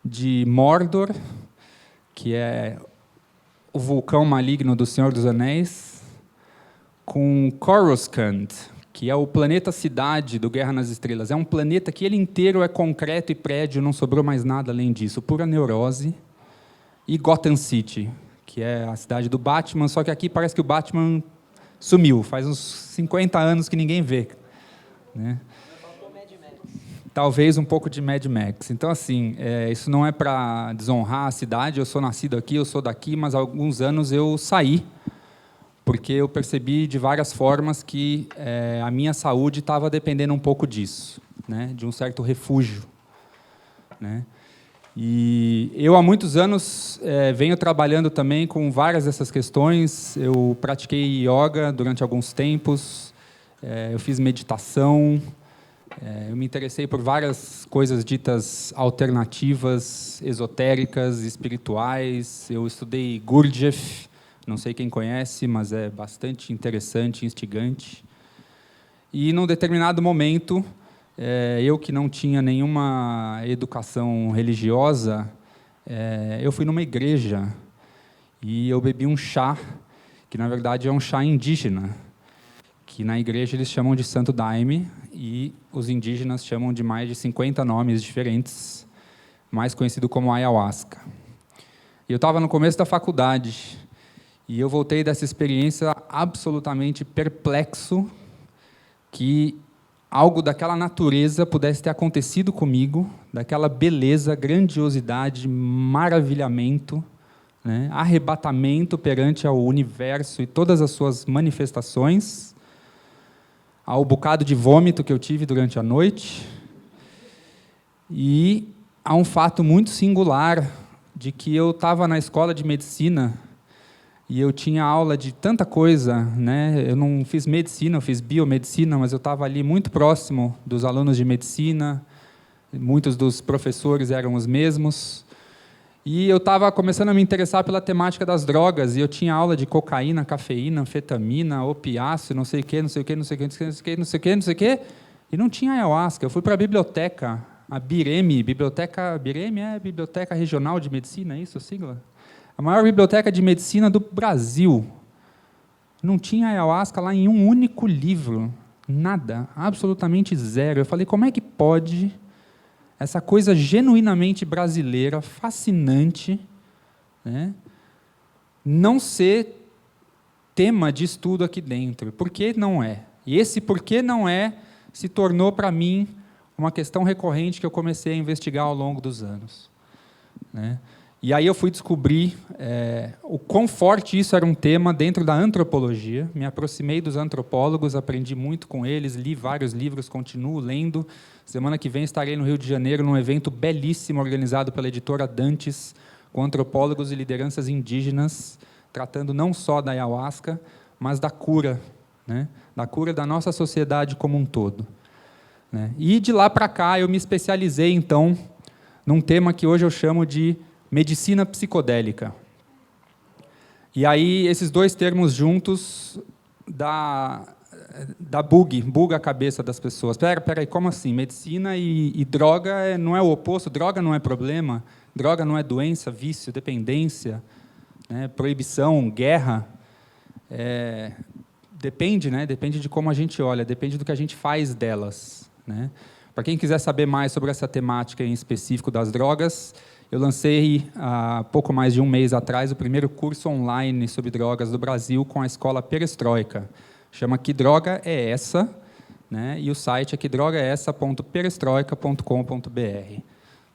de Mordor, que é o vulcão maligno do Senhor dos Anéis, com Coruscant, que é o planeta-cidade do Guerra nas Estrelas. É um planeta que ele inteiro é concreto e prédio, não sobrou mais nada além disso, pura neurose. E Gotham City, que é a cidade do Batman, só que aqui parece que o Batman sumiu, faz uns 50 anos que ninguém vê. Né? Talvez um pouco de Mad Max. Então, assim, isso não é para desonrar a cidade, eu sou nascido aqui, eu sou daqui, mas há alguns anos eu saí, porque eu percebi de várias formas que a minha saúde estava dependendo um pouco disso, né, de um certo refúgio. Né? E eu, há muitos anos, venho trabalhando também com várias dessas questões. Eu pratiquei yoga durante alguns tempos, eu fiz meditação, eu me interessei por várias coisas ditas alternativas, esotéricas, espirituais. Eu estudei Gurdjieff, não sei quem conhece, mas é bastante interessante, instigante. E, num determinado momento, eu que não tinha nenhuma educação religiosa, eu fui numa igreja e eu bebi um chá, que na verdade é um chá indígena, que na igreja eles chamam de Santo Daime, e os indígenas chamam de mais de 50 nomes diferentes, mais conhecido como ayahuasca. E eu estava no começo da faculdade, e eu voltei dessa experiência absolutamente perplexo que algo daquela natureza pudesse ter acontecido comigo, daquela beleza, grandiosidade, maravilhamento, né, arrebatamento perante ao universo e todas as suas manifestações, ao bocado de vômito que eu tive durante a noite, e a um fato muito singular de que eu estava na escola de medicina e eu tinha aula de tanta coisa, né? Eu não fiz medicina, eu fiz biomedicina, mas eu estava ali muito próximo dos alunos de medicina, muitos dos professores eram os mesmos, e eu estava começando a me interessar pela temática das drogas, e eu tinha aula de cocaína, cafeína, anfetamina, opiáceo, não sei o quê, não sei o quê, não sei o quê, não sei o quê, não sei o quê, não sei o quê, e não tinha ayahuasca. Eu fui para a biblioteca, a BIREME, BIREME é Biblioteca Regional de Medicina, é isso a sigla? A maior biblioteca de medicina do Brasil. Não tinha ayahuasca lá em um único livro, nada, absolutamente zero. Eu falei, como é que pode essa coisa genuinamente brasileira, fascinante, né, não ser tema de estudo aqui dentro? Por que não é? E esse por que não é se tornou para mim uma questão recorrente que eu comecei a investigar ao longo dos anos. Né? E aí eu fui descobrir o quão forte isso era um tema dentro da antropologia. Me aproximei dos antropólogos, aprendi muito com eles, li vários livros, continuo lendo. Semana que vem estarei no Rio de Janeiro num evento belíssimo organizado pela editora Dantes, com antropólogos e lideranças indígenas, tratando não só da ayahuasca, mas da cura, né? Da cura da nossa sociedade como um todo. Né? E de lá para cá eu me especializei, então, num tema que hoje eu chamo de medicina psicodélica. E aí, esses dois termos juntos buga a cabeça das pessoas. Peraí, como assim? Medicina e droga não é o oposto? Droga não é problema? Droga não é doença, vício, dependência, né? Proibição, guerra? Depende, né? Depende de como a gente olha, depende do que a gente faz delas. Né? Para quem quiser saber mais sobre essa temática em específico das drogas, eu lancei, há pouco mais de um mês atrás, o primeiro curso online sobre drogas do Brasil com a escola Perestroika. Chama Que Droga é Essa? Né? E o site é quedrogaessa.perestroika.com.br.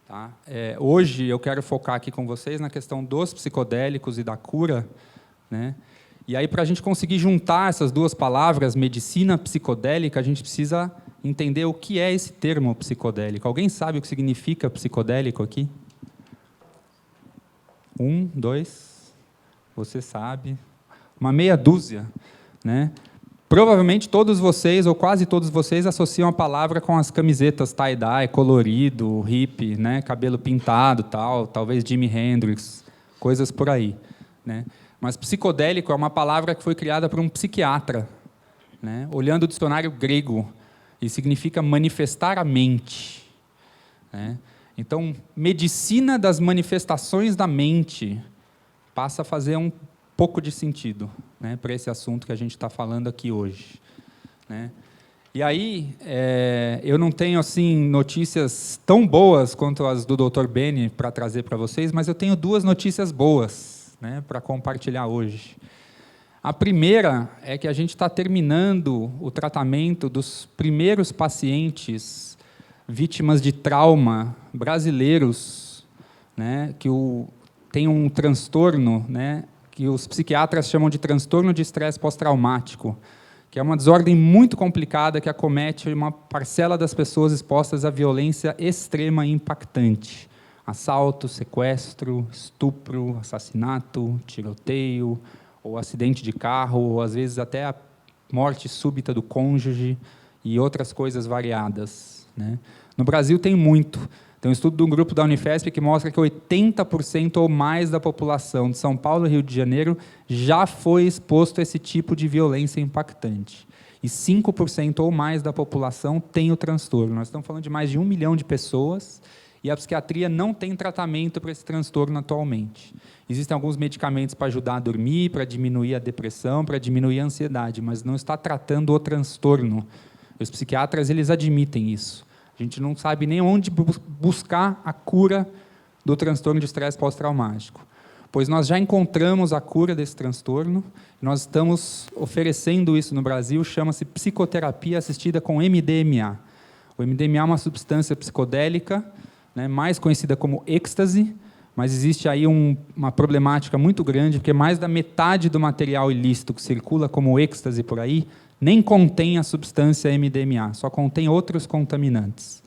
Tá? Hoje eu quero focar aqui com vocês na questão dos psicodélicos e da cura. Né? E aí, para a gente conseguir juntar essas duas palavras, medicina psicodélica, a gente precisa entender o que é esse termo psicodélico. Alguém sabe o que significa psicodélico aqui? Um, dois, você sabe, uma meia dúzia, né? Provavelmente todos vocês, ou quase todos vocês, associam a palavra com as camisetas tie-dye, colorido, hippie, né? Cabelo pintado, tal, talvez Jimi Hendrix, coisas por aí, né? Mas psicodélico é uma palavra que foi criada por um psiquiatra, né? Olhando o dicionário grego, e significa manifestar a mente, né? Então, medicina das manifestações da mente passa a fazer um pouco de sentido, né, para esse assunto que a gente está falando aqui hoje, né? E aí, eu não tenho assim notícias tão boas quanto as do Dr. Beni para trazer para vocês, mas eu tenho duas notícias boas, né, para compartilhar hoje. A primeira é que a gente está terminando o tratamento dos primeiros pacientes vítimas de trauma brasileiros, né, que tem um transtorno, né, que os psiquiatras chamam de transtorno de estresse pós-traumático, que é uma desordem muito complicada que acomete uma parcela das pessoas expostas à violência extrema e impactante. Assalto, sequestro, estupro, assassinato, tiroteio, ou acidente de carro, ou às vezes até a morte súbita do cônjuge e outras coisas variadas, né? No Brasil tem muito. Tem um estudo de um grupo da Unifesp que mostra que 80% ou mais da população de São Paulo e Rio de Janeiro já foi exposto a esse tipo de violência impactante. E 5% ou mais da população tem o transtorno. Nós estamos falando de mais de 1 milhão de pessoas e a psiquiatria não tem tratamento para esse transtorno atualmente. Existem alguns medicamentos para ajudar a dormir, para diminuir a depressão, para diminuir a ansiedade, mas não está tratando o transtorno. Os psiquiatras, eles admitem isso. A gente não sabe nem onde buscar a cura do transtorno de estresse pós-traumático, pois nós já encontramos a cura desse transtorno, nós estamos oferecendo isso no Brasil, chama-se psicoterapia assistida com MDMA. O MDMA é uma substância psicodélica, né, mais conhecida como êxtase, mas existe aí uma problemática muito grande, porque mais da metade do material ilícito que circula como êxtase por aí nem contém a substância MDMA, só contém outros contaminantes.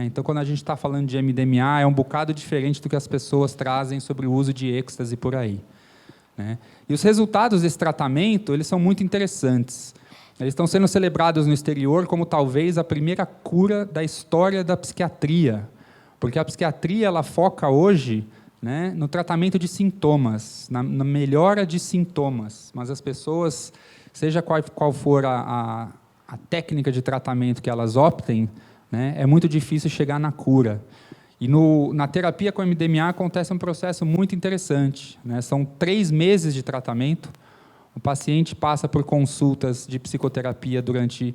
Então, quando a gente está falando de MDMA, é um bocado diferente do que as pessoas trazem sobre o uso de êxtase por aí. E os resultados desse tratamento, eles são muito interessantes. Eles estão sendo celebrados no exterior como talvez a primeira cura da história da psiquiatria, porque a psiquiatria ela foca hoje, né, no tratamento de sintomas, na melhora de sintomas, mas as pessoas, seja qual for a técnica de tratamento que elas optem, né, é muito difícil chegar na cura. E na terapia com MDMA acontece um processo muito interessante, né? São 3 meses de tratamento, o paciente passa por consultas de psicoterapia durante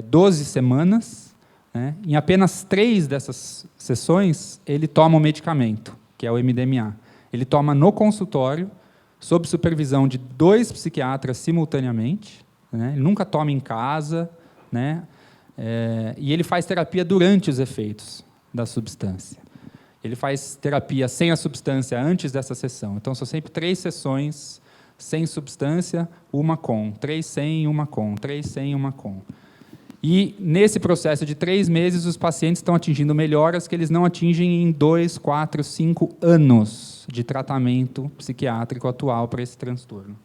12 semanas, né? Em apenas 3 dessas sessões, ele toma o medicamento, que é o MDMA. Ele toma no consultório, sob supervisão de 2 psiquiatras simultaneamente, né? Ele nunca toma em casa, né? E ele faz terapia durante os efeitos da substância. Ele faz terapia sem a substância antes dessa sessão. Então, são sempre 3 sessões sem substância, uma com. 3 sem, uma com. 3 sem, uma com. E, nesse processo de 3 meses, os pacientes estão atingindo melhoras que eles não atingem em 2, 4, 5 anos de tratamento psiquiátrico atual para esse transtorno.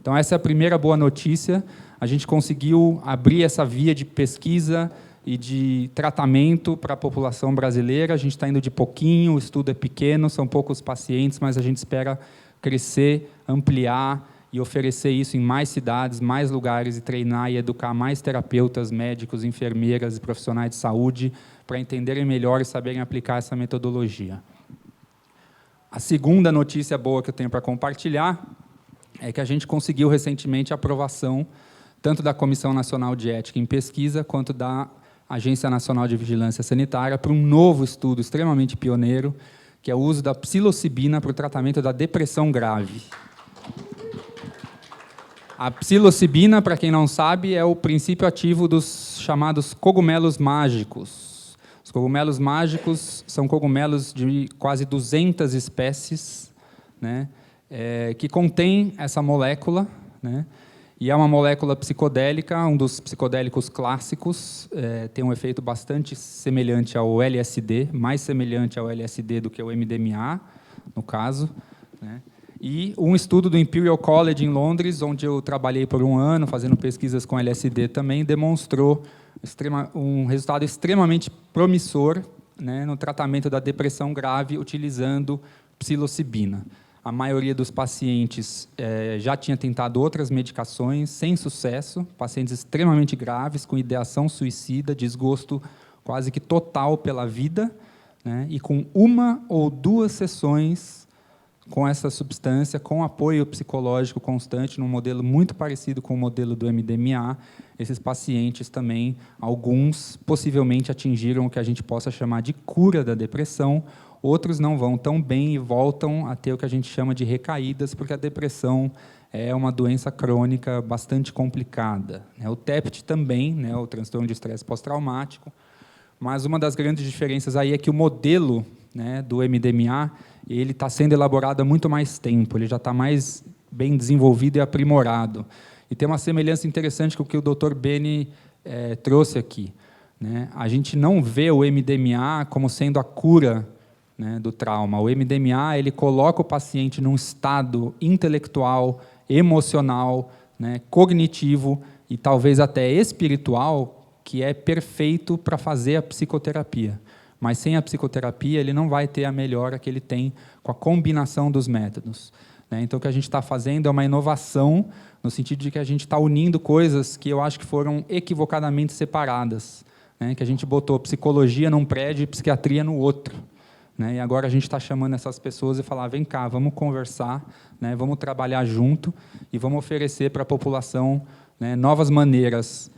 Então, essa é a primeira boa notícia. A gente conseguiu abrir essa via de pesquisa e de tratamento para a população brasileira. A gente está indo de pouquinho, o estudo é pequeno, são poucos pacientes, mas a gente espera crescer, ampliar e oferecer isso em mais cidades, mais lugares, e treinar e educar mais terapeutas, médicos, enfermeiras e profissionais de saúde para entenderem melhor e saberem aplicar essa metodologia. A segunda notícia boa que eu tenho para compartilhar é que a gente conseguiu recentemente a aprovação tanto da Comissão Nacional de Ética em Pesquisa quanto da Agência Nacional de Vigilância Sanitária para um novo estudo extremamente pioneiro, que é o uso da psilocibina para o tratamento da depressão grave. A psilocibina, para quem não sabe, é o princípio ativo dos chamados cogumelos mágicos. Os cogumelos mágicos são cogumelos de quase 200 espécies, né, que contém essa molécula, né, e é uma molécula psicodélica, um dos psicodélicos clássicos, tem um efeito bastante semelhante ao LSD, mais semelhante ao LSD do que ao MDMA, no caso, né? E um estudo do Imperial College em Londres, onde eu trabalhei por um ano, fazendo pesquisas com LSD também, demonstrou um resultado extremamente promissor, né, no tratamento da depressão grave utilizando psilocibina. A maioria dos pacientes já tinha tentado outras medicações, sem sucesso, pacientes extremamente graves, com ideação suicida, desgosto quase que total pela vida, né, e com 1 ou 2 sessões com essa substância, com apoio psicológico constante, num modelo muito parecido com o modelo do MDMA, esses pacientes também, alguns, possivelmente atingiram o que a gente possa chamar de cura da depressão, outros não vão tão bem e voltam a ter o que a gente chama de recaídas, porque a depressão é uma doença crônica bastante complicada. O TEPT também, né, o transtorno de estresse pós-traumático, mas uma das grandes diferenças aí é que o modelo, né, do MDMA ele está sendo elaborado há muito mais tempo, ele já está mais bem desenvolvido e aprimorado. E tem uma semelhança interessante com o que o Dr. Beni trouxe aqui, né? A gente não vê o MDMA como sendo a cura, né, do trauma. O MDMA ele coloca o paciente num estado intelectual, emocional, né, cognitivo e talvez até espiritual, que é perfeito para fazer a psicoterapia. Mas sem a psicoterapia ele não vai ter a melhora que ele tem com a combinação dos métodos, né? Então, o que a gente está fazendo é uma inovação, no sentido de que a gente está unindo coisas que eu acho que foram equivocadamente separadas, né? Que a gente botou psicologia num prédio e psiquiatria no outro, né? E agora a gente está chamando essas pessoas e falar, vem cá, vamos conversar, né? Vamos trabalhar junto e vamos oferecer para a população, né, novas maneiras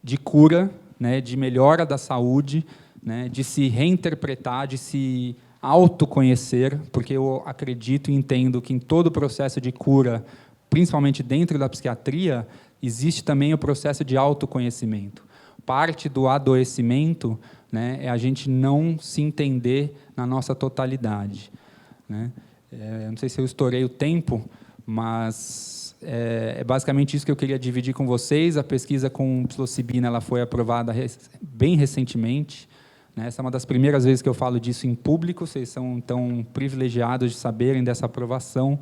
de cura, né, de melhora da saúde, né, de se reinterpretar, de se autoconhecer, porque eu acredito e entendo que em todo o processo de cura, principalmente dentro da psiquiatria, existe também o processo de autoconhecimento. Parte do adoecimento, né, é a gente não se entender na nossa totalidade, né? Não sei se eu estourei o tempo, mas é basicamente isso que eu queria dividir com vocês. A pesquisa com psilocibina ela foi aprovada bem recentemente. Essa é uma das primeiras vezes que eu falo disso em público, vocês são tão privilegiados de saberem dessa aprovação,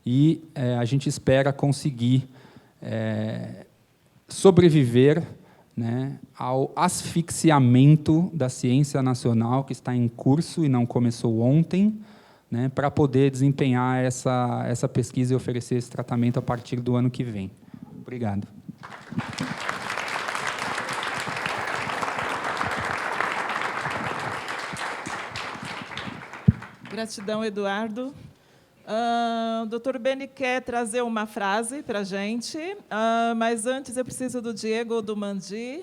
e a gente espera conseguir sobreviver, né, ao asfixiamento da ciência nacional que está em curso e não começou ontem, né, para poder desempenhar essa pesquisa e oferecer esse tratamento a partir do ano que vem. Obrigado. Gratidão, Eduardo. O Dr. Beni quer trazer uma frase para a gente, mas antes eu preciso do Diego ou do Mandi.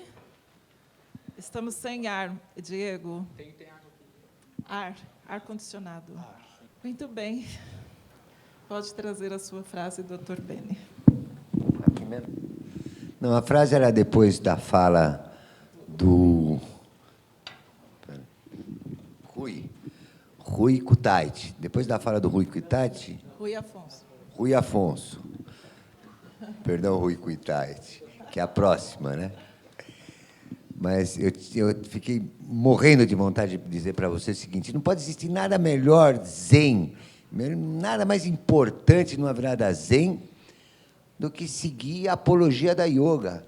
Estamos sem ar, Diego. Tem ar aqui. Ar-condicionado. Muito bem. Pode trazer a sua frase, Dr. Beni. Aqui mesmo? Não, a frase era depois da fala do Rui Kutaiti. Depois da fala do Rui Kutaiti... Rui Afonso. Perdão, Rui Kutaiti, que é a próxima, né? Mas eu fiquei morrendo de vontade de dizer para você o seguinte: não pode existir nada melhor zen, nada mais importante numa virada zen do que seguir a apologia da yoga.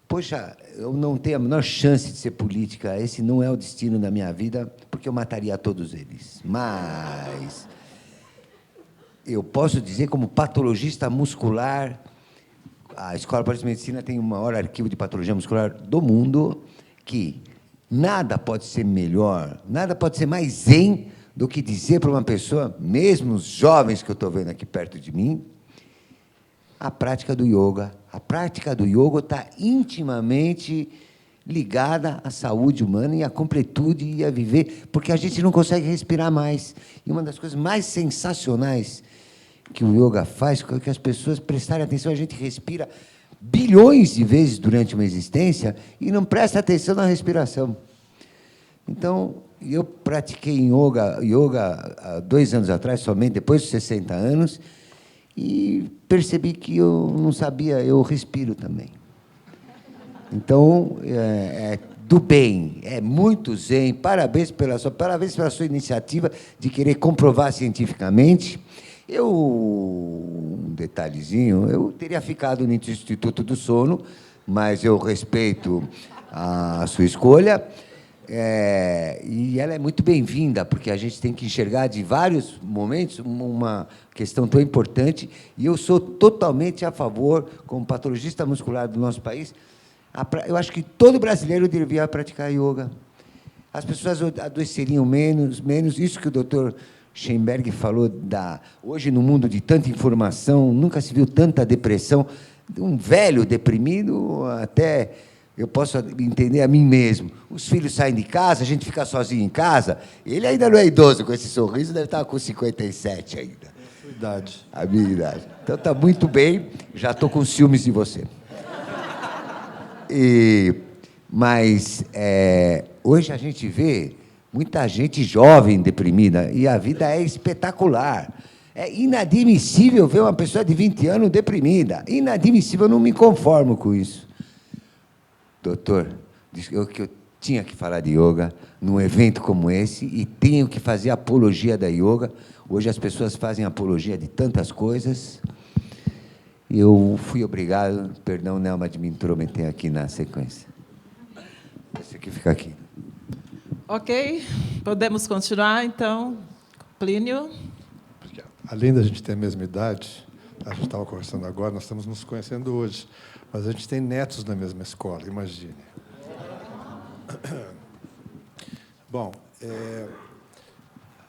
Poxa, eu não tenho a menor chance de ser política, esse não é o destino da minha vida, porque eu mataria todos eles. Mas eu posso dizer, como patologista muscular, a Escola Paulista de Medicina tem o maior arquivo de patologia muscular do mundo, que nada pode ser melhor, nada pode ser mais zen do que dizer para uma pessoa, mesmo os jovens que eu estou vendo aqui perto de mim, a prática do yoga. A prática do yoga está intimamente ligada à saúde humana e à completude e a viver, porque a gente não consegue respirar mais. E uma das coisas mais sensacionais que o yoga faz é que as pessoas prestarem atenção. A gente respira bilhões de vezes durante uma existência e não presta atenção na respiração. Então, eu pratiquei yoga há 2 anos atrás, somente depois dos 60 anos, e percebi que eu não sabia, eu respiro também. Então, muito bem, é muito zen. Parabéns pela sua iniciativa de querer comprovar cientificamente. Um detalhezinho, eu teria ficado no Instituto do Sono, mas eu respeito a sua escolha. E ela é muito bem-vinda, porque a gente tem que enxergar de vários momentos uma questão tão importante, e eu sou totalmente a favor, como patologista muscular do nosso país, eu acho que todo brasileiro deveria praticar yoga. As pessoas adoeceriam menos, isso que o doutor Schenberg falou, hoje, no mundo de tanta informação, nunca se viu tanta depressão, um velho deprimido, até eu posso entender a mim mesmo. Os filhos saem de casa, a gente fica sozinho em casa, ele ainda não é idoso, com esse sorriso, deve estar com 57 ainda. A sua idade. A minha idade. Então, está muito bem, já estou com ciúmes de você. Mas hoje a gente vê muita gente jovem deprimida, e a vida é espetacular. É inadmissível ver uma pessoa de 20 anos deprimida. Inadmissível, eu não me conformo com isso. Doutor, que eu tinha que falar de yoga num evento como esse, e tenho que fazer apologia da yoga. Hoje as pessoas fazem apologia de tantas coisas. Eu fui obrigado, perdão, Nelma, de me intrometer aqui na sequência. Esse aqui fica aqui. Ok, podemos continuar, então. Plínio. Além da gente ter a mesma idade, a gente estava conversando agora, nós estamos nos conhecendo hoje, mas a gente tem netos na mesma escola, imagine. Bom,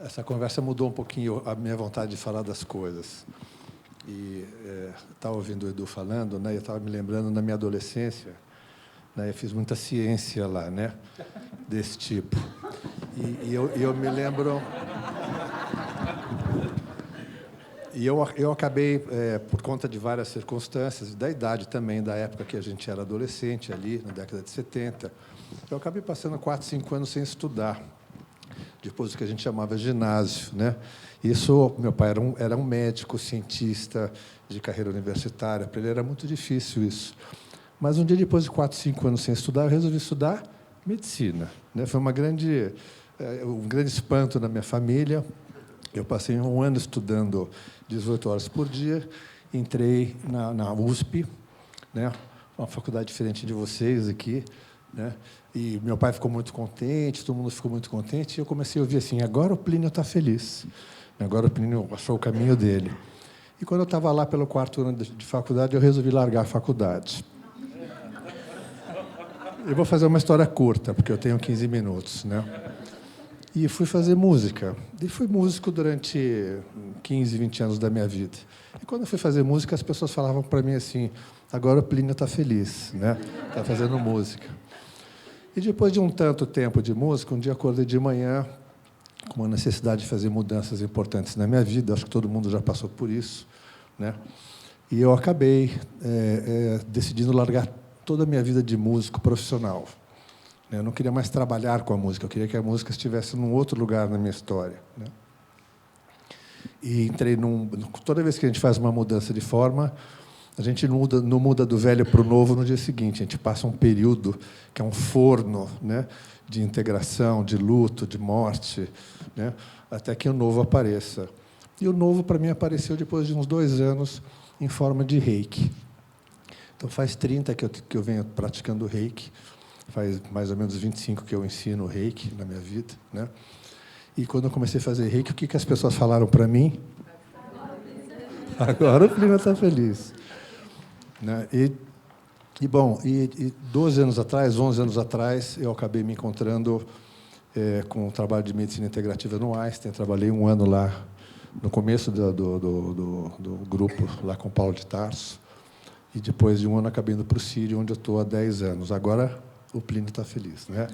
essa conversa mudou um pouquinho a minha vontade de falar das coisas. Estava ouvindo o Edu falando, né, eu estava me lembrando, na minha adolescência, né, eu fiz muita ciência lá, né, desse tipo. E eu me lembro... E eu acabei, por conta de várias circunstâncias, da idade também, da época que a gente era adolescente, ali, na década de 70, eu acabei passando 4, 5 anos sem estudar, depois do que a gente chamava ginásio, né? Isso, meu pai era um médico, cientista de carreira universitária, para ele era muito difícil isso. Mas um dia, depois de 4, 5 anos sem estudar, eu resolvi estudar medicina, né? Foi um grande espanto na minha família. Eu passei 1 ano estudando 18 horas por dia, entrei na USP, né, uma faculdade diferente de vocês aqui, né, e meu pai ficou muito contente, todo mundo ficou muito contente, e eu comecei a ouvir assim, agora o Plínio está feliz, agora o Plínio achou o caminho dele. E quando eu estava lá pelo 4º ano de faculdade, eu resolvi largar a faculdade. Eu vou fazer uma história curta, porque eu tenho 15 minutos, né? E fui fazer música. E fui músico durante 15, 20 anos da minha vida. E quando eu fui fazer música, as pessoas falavam para mim assim, agora o Plínio está feliz, né? Está fazendo música. E depois de um tanto tempo de música, um dia acordei de manhã com uma necessidade de fazer mudanças importantes na minha vida, acho que todo mundo já passou por isso, né? E eu acabei decidindo largar toda a minha vida de músico profissional. Eu não queria mais trabalhar com a música, eu queria que a música estivesse num outro lugar na minha história, né? E entrei toda vez que a gente faz uma mudança de forma, a gente não muda do velho para o novo no dia seguinte, a gente passa um período que é um forno, né, de integração, de luto, de morte, né, até que o novo apareça. E o novo, para mim, apareceu depois de uns 2 anos em forma de reiki. Então, faz 30 que eu venho praticando reiki, faz mais ou menos 25 que eu ensino reiki na minha vida, né? E quando eu comecei a fazer reiki, o que as pessoas falaram para mim? Agora o Plínio está feliz, né? Bom, 12 anos atrás, 11 anos atrás, eu acabei me encontrando com o trabalho de medicina integrativa no Einstein. Trabalhei 1 ano lá, no começo do grupo, lá com o Paulo de Tarso. E depois de 1 ano, acabei indo para o Sírio, onde eu estou há 10 anos. Agora, o Plínio está feliz, né?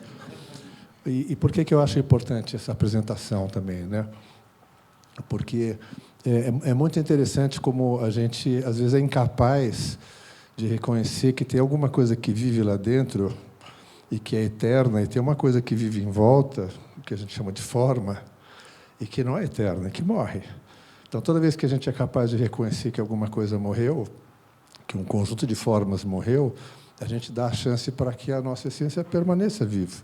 E por que eu acho importante essa apresentação também, né? Porque é muito interessante como a gente, às vezes, é incapaz de reconhecer que tem alguma coisa que vive lá dentro e que é eterna, e tem uma coisa que vive em volta, que a gente chama de forma, e que não é eterna, que morre. Então, toda vez que a gente é capaz de reconhecer que alguma coisa morreu, que um conjunto de formas morreu, a gente dá a chance para que a nossa essência permaneça viva,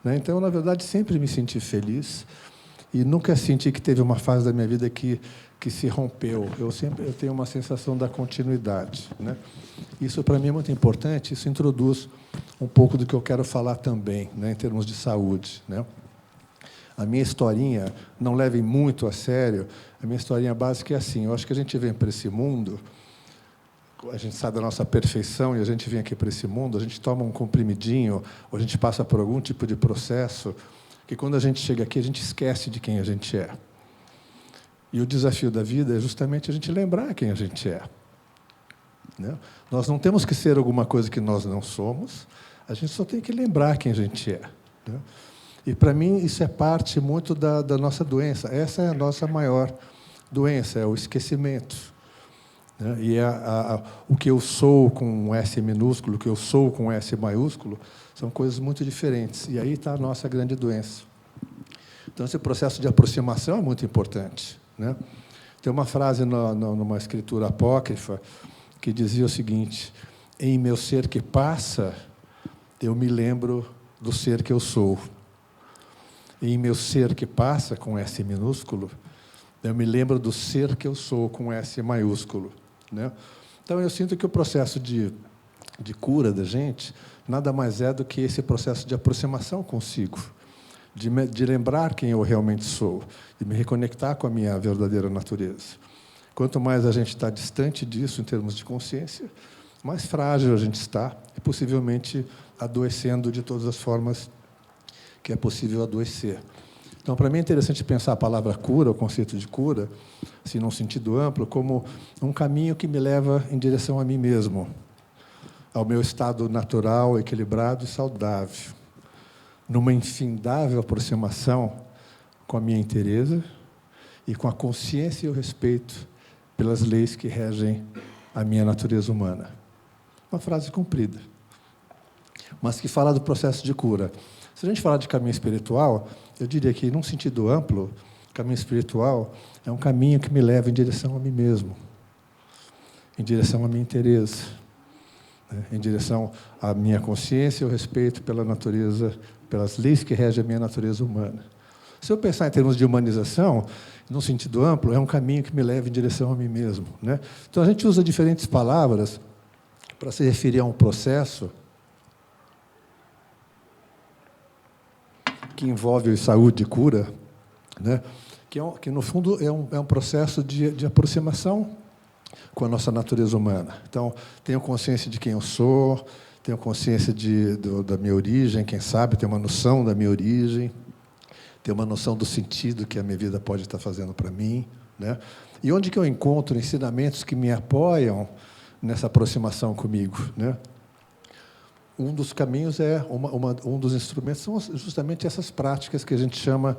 né? Então, na verdade, sempre me senti feliz e nunca senti que teve uma fase da minha vida que se rompeu. Eu tenho uma sensação da continuidade, né? Isso, para mim, é muito importante. Isso introduz um pouco do que eu quero falar também, né, em termos de saúde, né? A minha historinha, não levem muito a sério, a minha historinha básica é assim: eu acho que a gente vem para esse mundo, a gente sai da nossa perfeição e a gente vem aqui para esse mundo, a gente toma um comprimidinho, ou a gente passa por algum tipo de processo, que quando a gente chega aqui, a gente esquece de quem a gente é. E o desafio da vida é justamente a gente lembrar quem a gente é, né? Nós não temos que ser alguma coisa que nós não somos, a gente só tem que lembrar quem a gente é, né? E, para mim, isso é parte muito da nossa doença. Essa é a nossa maior doença, é o esquecimento, né? E o que eu sou com um S minúsculo, o que eu sou com um S maiúsculo, são coisas muito diferentes. E aí está a nossa grande doença. Então, esse processo de aproximação é muito importante, né? Tem uma frase numa escritura apócrifa que dizia o seguinte: em meu ser que passa, eu me lembro do ser que eu sou. Em meu ser que passa, com S minúsculo, eu me lembro do ser que eu sou, com S maiúsculo, né? Então, eu sinto que o processo de cura da gente nada mais é do que esse processo de aproximação consigo, de lembrar quem eu realmente sou, de me reconectar com a minha verdadeira natureza. Quanto mais a gente está distante disso, em termos de consciência, mais frágil a gente está e, possivelmente, adoecendo de todas as formas que é possível adoecer. Então, para mim, é interessante pensar a palavra cura, o conceito de cura, assim, num sentido amplo, como um caminho que me leva em direção a mim mesmo, ao meu estado natural, equilibrado e saudável, numa infindável aproximação com a minha inteireza e com a consciência e o respeito pelas leis que regem a minha natureza humana. Uma frase comprida, mas que fala do processo de cura. Se a gente falar de caminho espiritual, eu diria que, num sentido amplo, caminho espiritual é um caminho que me leva em direção a mim mesmo, em direção à minha inteireza, né? Em direção à minha consciência e o respeito pela natureza, pelas leis que regem a minha natureza humana. Se eu pensar em termos de humanização, num sentido amplo, é um caminho que me leva em direção a mim mesmo, né? Então, a gente usa diferentes palavras para se referir a um processo que envolve saúde e cura, né? Que no fundo, é um processo de aproximação com a nossa natureza humana. Então, tenho consciência de quem eu sou, tenho consciência da minha origem, quem sabe, tenho uma noção da minha origem, tenho uma noção do sentido que a minha vida pode estar fazendo para mim, né? E onde que eu encontro ensinamentos que me apoiam nessa aproximação comigo, né? Um dos caminhos um dos instrumentos são justamente essas práticas que a gente chama,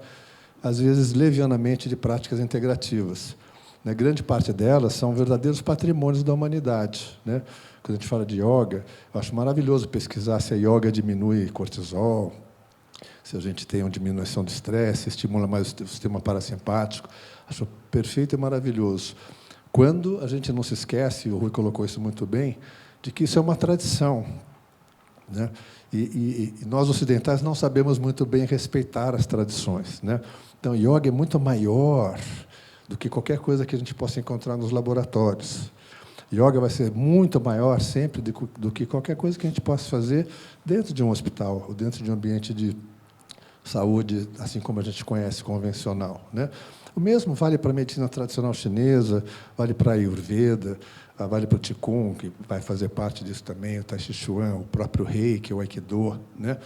às vezes, levianamente, de práticas integrativas, né? Grande parte delas são verdadeiros patrimônios da humanidade, né? Quando a gente fala de yoga, eu acho maravilhoso pesquisar se a yoga diminui cortisol, se a gente tem uma diminuição do estresse, estimula mais o sistema parasimpático. Acho perfeito e maravilhoso. Quando a gente não se esquece, o Rui colocou isso muito bem, de que isso é uma tradição, né? E nós, ocidentais, não sabemos muito bem respeitar as tradições, né? Então, yoga é muito maior do que qualquer coisa que a gente possa encontrar nos laboratórios. Yoga vai ser muito maior sempre do que qualquer coisa que a gente possa fazer dentro de um hospital, ou dentro de um ambiente de saúde, assim como a gente conhece, convencional, né? O mesmo vale para a medicina tradicional chinesa, vale para a Ayurveda, vale para o Qigong, que vai fazer parte disso também, o Tai Chi Chuan, o próprio Reiki, o Aikido, né?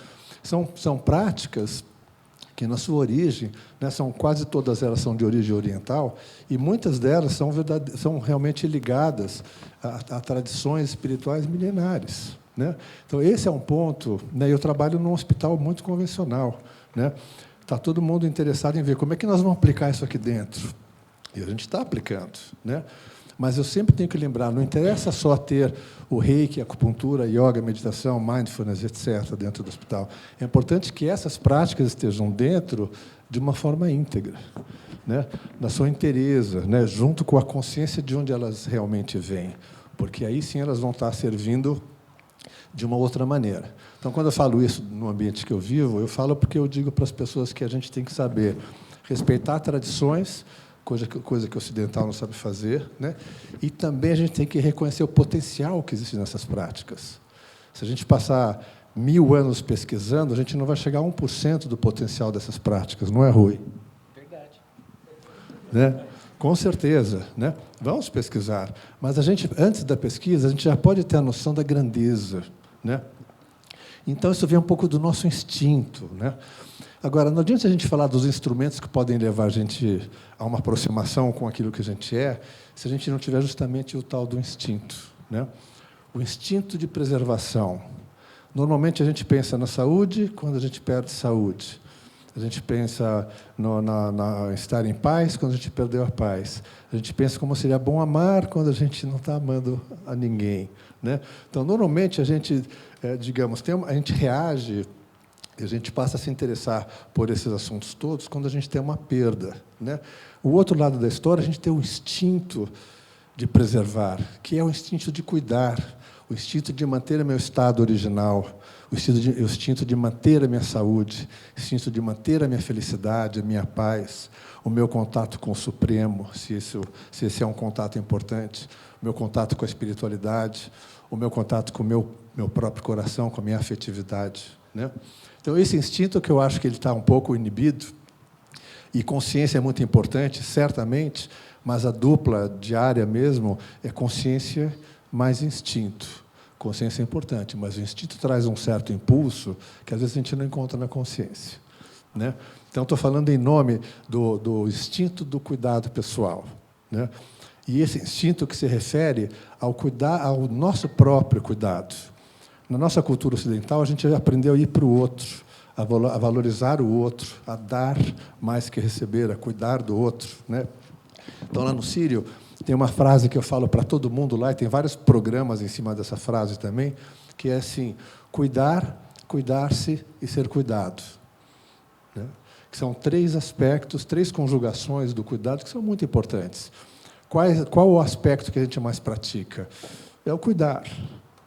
São práticas que, na sua origem, né, quase todas elas são de origem oriental, e muitas delas são realmente ligadas a tradições espirituais milenares, né? Então, esse é um ponto, né? Eu trabalho num hospital muito convencional, né? Está todo mundo interessado em ver como é que nós vamos aplicar isso aqui dentro. E a gente está aplicando, né? Mas eu sempre tenho que lembrar, não interessa só ter o reiki, a acupuntura, a yoga, a meditação, mindfulness, etc., dentro do hospital. É importante que essas práticas estejam dentro de uma forma íntegra, né? Na sua inteireza, né? Junto com a consciência de onde elas realmente vêm. Porque aí sim elas vão estar servindo de uma outra maneira. Então, quando eu falo isso no ambiente que eu vivo, eu falo porque eu digo para as pessoas que a gente tem que saber respeitar tradições, coisa que o ocidental não sabe fazer, né? E também a gente tem que reconhecer o potencial que existe nessas práticas. Se a gente passar 1000 anos pesquisando, a gente não vai chegar a 1% do potencial dessas práticas, não é, Rui? Verdade. Né? Com certeza, né? Vamos pesquisar. Mas a gente, antes da pesquisa, a gente já pode ter a noção da grandeza, né? Então, isso vem um pouco do nosso instinto, né? Agora, não adianta a gente falar dos instrumentos que podem levar a gente a uma aproximação com aquilo que a gente é, se a gente não tiver justamente o tal do instinto, né? O instinto de preservação. Normalmente, a gente pensa na saúde quando a gente perde saúde. A gente pensa em estar em paz quando a gente perdeu a paz. A gente pensa como seria bom amar quando a gente não está amando a ninguém, né? Então, normalmente, a gente, digamos, a gente reage, a gente passa a se interessar por esses assuntos todos quando a gente tem uma perda, né? O outro lado da história, a gente tem o instinto de preservar, que é o instinto de cuidar, o instinto de manter o meu estado original, o instinto de manter a minha saúde, o instinto de manter a minha felicidade, a minha paz, o meu contato com o Supremo, se esse é um contato importante, o meu contato com a espiritualidade, o meu contato com o meu próprio coração, com a minha afetividade, né? Então, esse instinto que eu acho que ele está um pouco inibido, e consciência é muito importante, certamente, mas a dupla diária mesmo é consciência mais instinto. Consciência é importante, mas o instinto traz um certo impulso que, às vezes, a gente não encontra na consciência, né? Então, estou falando em nome do instinto do cuidado pessoal, né? E esse instinto que se refere ao nosso próprio cuidado. Na nossa cultura ocidental, a gente aprendeu a ir para o outro, a valorizar o outro, a dar mais que receber, a cuidar do outro, né? Então, lá no Sírio, tem uma frase que eu falo para todo mundo lá, e tem vários programas em cima dessa frase também, que é assim: cuidar, cuidar-se e ser cuidado, né? Que são 3 aspectos, 3 conjugações do cuidado que são muito importantes. Qual o aspecto que a gente mais pratica? É o cuidar,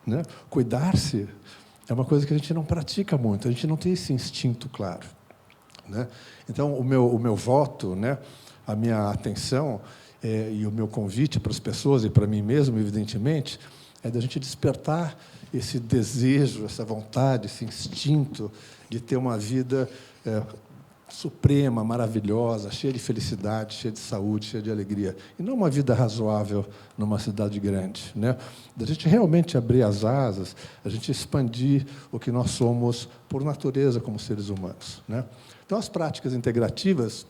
né? Cuidar-se é uma coisa que a gente não pratica muito, a gente não tem esse instinto claro, né? Então, o meu voto, né, a minha atenção e o meu convite para as pessoas e para mim mesmo, evidentemente, é da gente despertar esse desejo, essa vontade, esse instinto de ter uma vida suprema, maravilhosa, cheia de felicidade, cheia de saúde, cheia de alegria. E não uma vida razoável numa cidade grande, né? Da gente realmente abrir as asas, a gente expandir o que nós somos por natureza como seres humanos, né? Então, as práticas integrativas,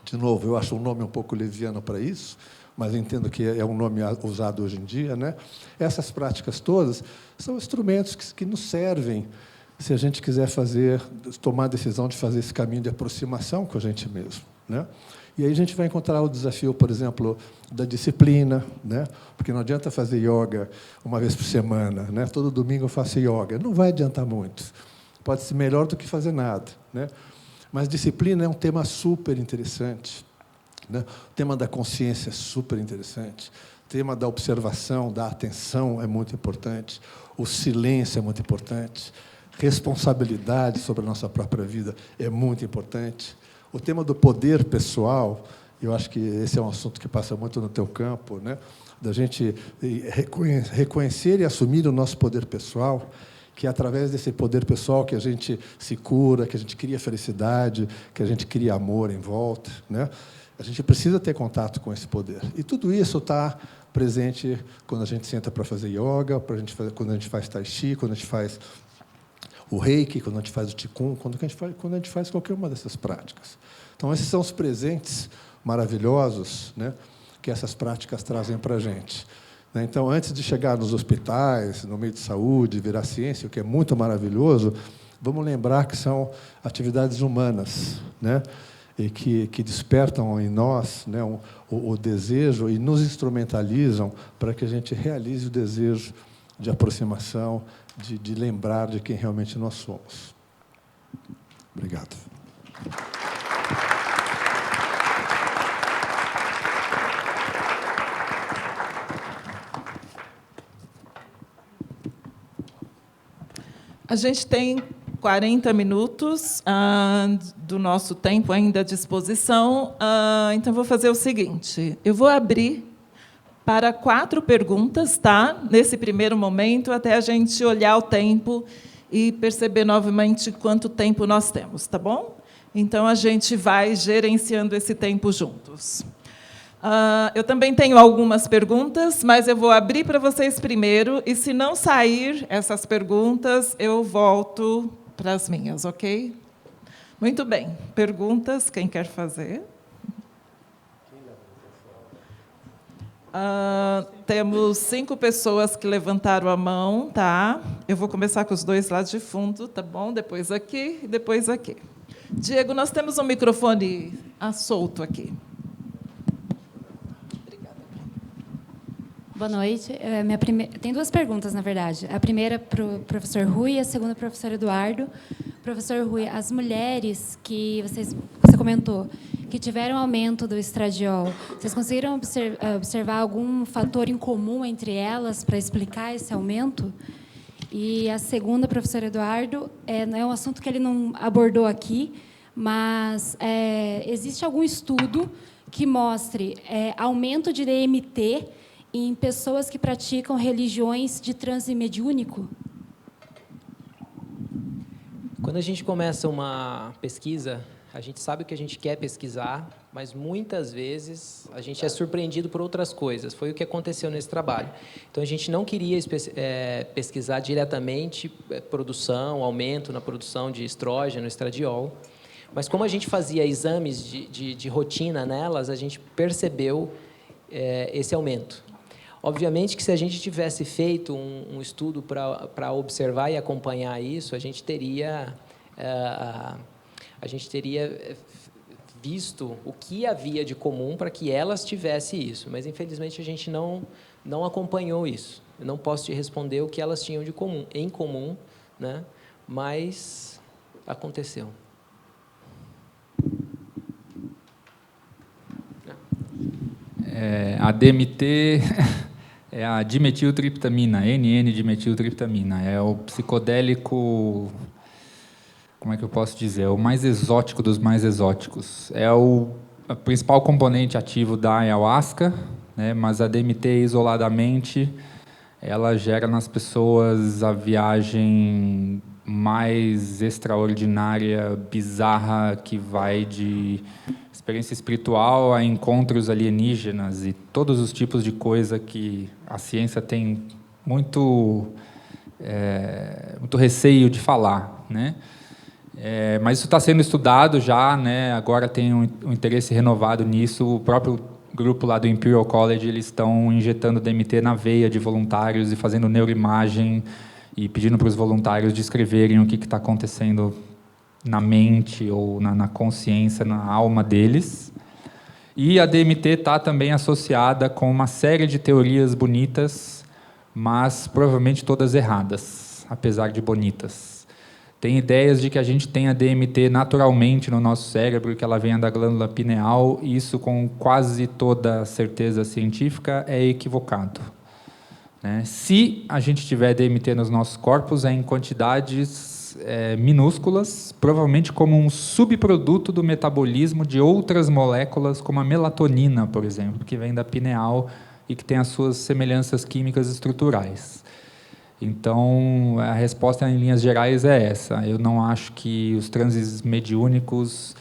de novo, eu acho um nome um pouco leviano para isso, mas entendo que é um nome usado hoje em dia, né? Essas práticas todas são instrumentos que nos servem se a gente quiser tomar a decisão de fazer esse caminho de aproximação com a gente mesmo, né? E aí a gente vai encontrar o desafio, por exemplo, da disciplina, né? Porque não adianta fazer yoga uma vez por semana, né? Todo domingo eu faço yoga. Não vai adiantar muito. Pode ser melhor do que fazer nada, né? Mas disciplina é um tema super interessante, né? O tema da consciência é super interessante. O tema da observação, da atenção é muito importante. O silêncio é muito importante. Responsabilidade sobre a nossa própria vida é muito importante. O tema do poder pessoal, eu acho que esse é um assunto que passa muito no teu campo, né? Da gente reconhecer e assumir o nosso poder pessoal, que é através desse poder pessoal que a gente se cura, que a gente cria felicidade, que a gente cria amor em volta, né? A gente precisa ter contato com esse poder. E tudo isso está presente quando a gente senta para fazer yoga, quando a gente faz tai chi, quando a gente faz o reiki, quando a gente faz o qigong, quando a gente faz qualquer uma dessas práticas. Então, esses são os presentes maravilhosos, né, que essas práticas trazem para a gente. Então, antes de chegar nos hospitais, no meio de saúde, virar ciência, o que é muito maravilhoso, vamos lembrar que são atividades humanas, né, e que despertam em nós, né, o desejo e nos instrumentalizam para que a gente realize o desejo de aproximação, de lembrar de quem realmente nós somos. Obrigado. A gente tem 40 minutos do nosso tempo ainda à disposição. Então, vou fazer o seguinte. Eu vou abrir para 4 perguntas, tá? Nesse primeiro momento, até a gente olhar o tempo e perceber novamente quanto tempo nós temos, tá bom? Então, a gente vai gerenciando esse tempo juntos. Eu também tenho algumas perguntas, mas eu vou abrir para vocês primeiro, e se não sair essas perguntas, eu volto para as minhas, ok? Muito bem. Perguntas, quem quer fazer? Temos 5 pessoas que levantaram a mão, tá? Eu vou começar com os 2 lados de fundo, tá bom? Depois aqui e depois aqui. Diego, nós temos um microfone solto aqui. Obrigada. Boa noite. Tem 2 perguntas, na verdade. A primeira para o professor Rui e a segunda para o professor Eduardo. Professor Rui, as mulheres que você comentou, que tiveram aumento do estradiol, vocês conseguiram observar algum fator em comum entre elas para explicar esse aumento? E a segunda, professor Eduardo, é um assunto que ele não abordou aqui, mas existe algum estudo que mostre aumento de DMT em pessoas que praticam religiões de transe mediúnico? Quando a gente começa uma pesquisa, a gente sabe o que a gente quer pesquisar, mas muitas vezes a gente é surpreendido por outras coisas. Foi o que aconteceu nesse trabalho. Então, a gente não queria pesquisar diretamente produção, aumento na produção de estrógeno, estradiol, mas como a gente fazia exames de rotina nelas, a gente percebeu esse aumento. Obviamente que se a gente tivesse feito um estudo para observar e acompanhar isso, a gente teria visto o que havia de comum para que elas tivessem isso, mas infelizmente a gente não acompanhou isso. Eu não posso te responder o que elas tinham em comum, né? Mas aconteceu. A DMT é a dimetiltriptamina, NN-dimetiltriptamina. É o psicodélico, como é que eu posso dizer? É o mais exótico dos mais exóticos. É o principal componente ativo da ayahuasca, né? Mas a DMT isoladamente, ela gera nas pessoas a viagem mais extraordinária, bizarra, que vai de experiência espiritual a encontros alienígenas e todos os tipos de coisa que a ciência tem muito receio de falar, né? Mas isso está sendo estudado já, né? Agora tem um interesse renovado nisso. O próprio grupo lá do Imperial College, eles estão injetando DMT na veia de voluntários e fazendo neuroimagem e pedindo para os voluntários descreverem o que está acontecendo na mente ou na consciência, na alma deles. E a DMT está também associada com uma série de teorias bonitas, mas provavelmente todas erradas, apesar de bonitas. Tem ideias de que a gente tem a DMT naturalmente no nosso cérebro, que ela venha da glândula pineal, e isso, com quase toda certeza científica, é equivocado. Se a gente tiver DMT nos nossos corpos, é em quantidades minúsculas, provavelmente como um subproduto do metabolismo de outras moléculas, como a melatonina, por exemplo, que vem da pineal e que tem as suas semelhanças químicas estruturais. Então, a resposta em linhas gerais é essa. Eu não acho que os transes mediúnicos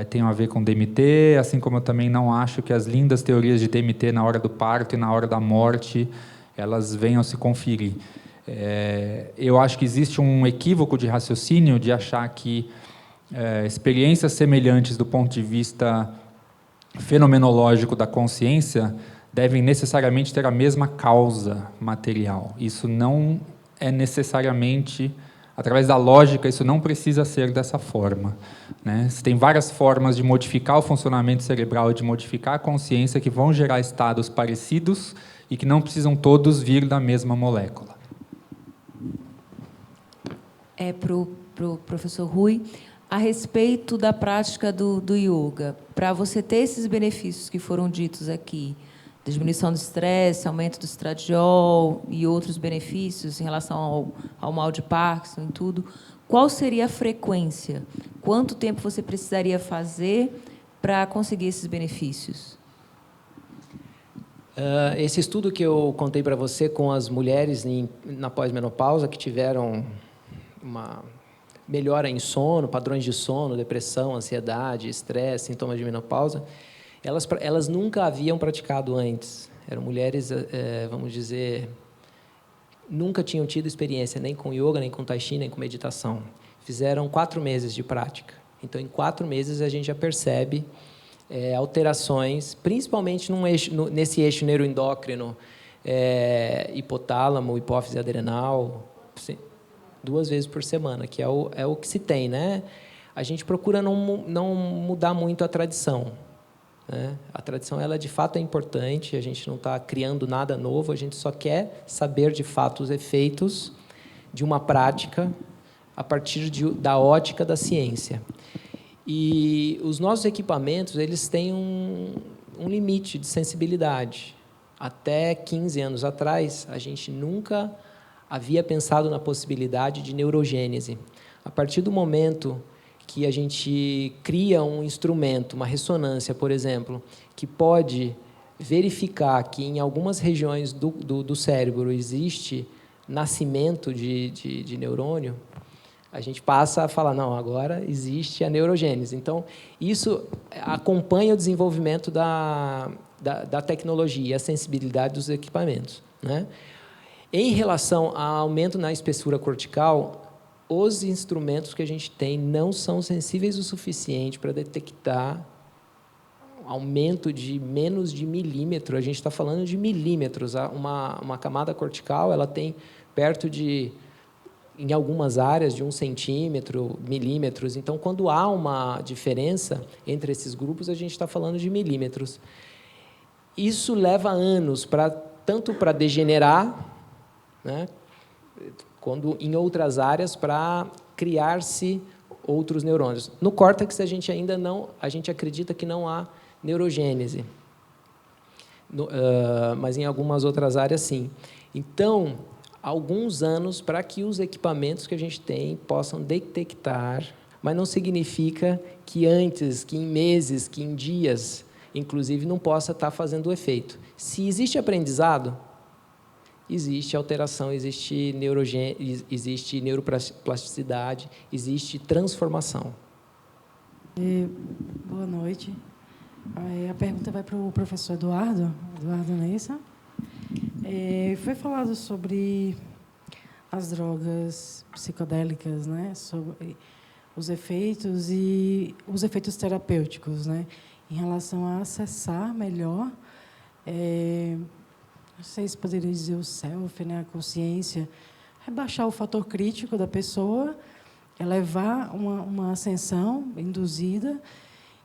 tenham a ver com DMT, assim como eu também não acho que as lindas teorias de DMT na hora do parto e na hora da morte elas venham se conferir. Eu acho que existe um equívoco de raciocínio de achar que experiências semelhantes do ponto de vista fenomenológico da consciência devem necessariamente ter a mesma causa material. Isso não é necessariamente, através da lógica, isso não precisa ser dessa forma, né? Tem várias formas de modificar o funcionamento cerebral e de modificar a consciência que vão gerar estados parecidos e que não precisam todos vir da mesma molécula. Para o professor Rui, a respeito da prática do yoga, para você ter esses benefícios que foram ditos aqui, diminuição do estresse, aumento do estradiol e outros benefícios em relação ao mal de Parkinson e tudo, qual seria a frequência? Quanto tempo você precisaria fazer para conseguir esses benefícios? Esse estudo que eu contei para você com as mulheres na pós-menopausa que tiveram uma melhora em sono, padrões de sono, depressão, ansiedade, estresse, sintomas de menopausa, elas nunca haviam praticado antes. Eram mulheres, vamos dizer, nunca tinham tido experiência nem com yoga, nem com tai chi, nem com meditação. Fizeram 4 meses de prática. Então, em 4 meses, a gente já percebe alterações, principalmente nesse eixo neuroendócrino, hipotálamo, hipófise adrenal, 2 vezes por semana, que é o que se tem, né? A gente procura não mudar muito a tradição, né? A tradição, ela de fato é importante, a gente não está criando nada novo, a gente só quer saber de fato os efeitos de uma prática a partir da ótica da ciência. E os nossos equipamentos, eles têm um limite de sensibilidade. Até 15 anos atrás, a gente nunca havia pensado na possibilidade de neurogênese. A partir do momento que a gente cria um instrumento, uma ressonância, por exemplo, que pode verificar que em algumas regiões do cérebro existe nascimento de neurônio, a gente passa a falar, não, agora existe a neurogênese. Então, isso acompanha o desenvolvimento da tecnologia, a sensibilidade dos equipamentos, né? Em relação ao aumento na espessura cortical, os instrumentos que a gente tem não são sensíveis o suficiente para detectar aumento de menos de milímetro. A gente está falando de milímetros. Uma camada cortical, ela tem perto de, em algumas áreas, de 1 centímetro, milímetros. Então, quando há uma diferença entre esses grupos, a gente está falando de milímetros. Isso leva anos, tanto para degenerar, né, quando em outras áreas, para criar-se outros neurônios. No córtex, a gente acredita que não há neurogênese, mas em algumas outras áreas, sim. Então, alguns anos para que os equipamentos que a gente tem possam detectar, mas não significa que antes, que em meses, que em dias, inclusive, não possa estar fazendo o efeito. Se existe aprendizado, existe alteração, existe neuroplasticidade, existe transformação. Boa noite. A pergunta vai para o professor Eduardo Nessa. Foi falado sobre as drogas psicodélicas, né? Sobre os efeitos e os efeitos terapêuticos, né? Em relação a acessar melhor, não sei se poderia dizer o self, né? A consciência, rebaixar o fator crítico da pessoa, elevar uma ascensão induzida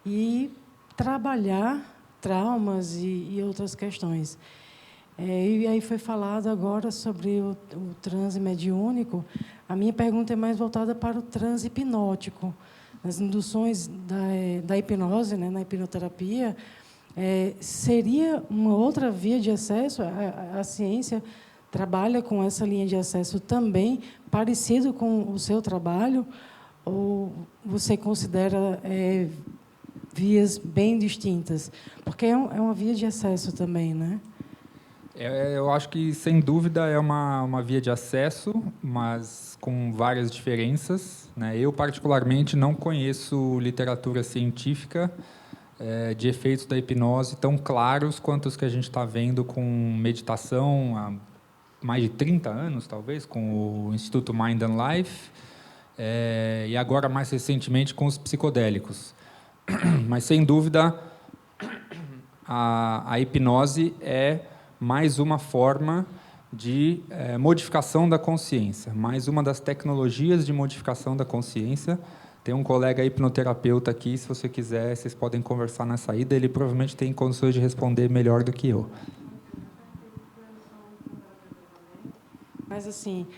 e trabalhar traumas e outras questões. E aí foi falado agora sobre o transe mediúnico. A minha pergunta é mais voltada para o transe hipnótico. Nas induções da hipnose, né, na hipnoterapia, seria uma outra via de acesso? A ciência trabalha com essa linha de acesso também, parecido com o seu trabalho? Ou você considera vias bem distintas? Porque é uma via de acesso também, né? Eu acho que, sem dúvida, é uma via de acesso, mas com várias diferenças, né? Eu, particularmente, não conheço literatura científica de efeitos da hipnose tão claros quanto os que a gente está vendo com meditação há mais de 30 anos, talvez, com o Instituto Mind and Life, e agora, mais recentemente, com os psicodélicos. Mas, sem dúvida, a hipnose é mais uma forma de modificação da consciência, mais uma das tecnologias de modificação da consciência. Tem um colega hipnoterapeuta aqui, se você quiser, vocês podem conversar na saída, ele provavelmente tem condições de responder melhor do que eu. Mas, assim,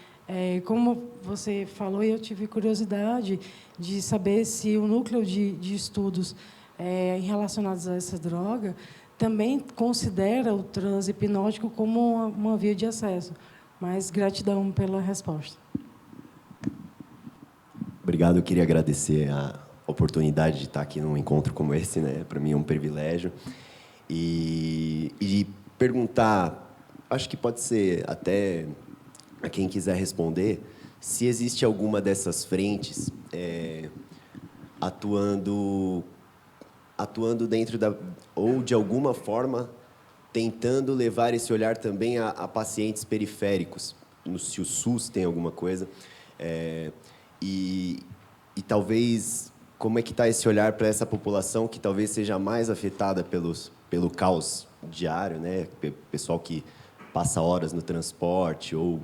como você falou, eu tive curiosidade de saber se o núcleo de estudos relacionados a essa droga também considera o transe hipnótico como uma via de acesso. Mas gratidão pela resposta. Obrigado, eu queria agradecer a oportunidade de estar aqui num encontro como esse, né? Para mim é um privilégio. E perguntar, acho que pode ser até a quem quiser responder, se existe alguma dessas frentes atuando dentro da... ou, de alguma forma, tentando levar esse olhar também a pacientes periféricos, se o SUS tem alguma coisa, e talvez, como é que está esse olhar para essa população que talvez seja mais afetada pelo caos diário, né? Pessoal que passa horas no transporte ou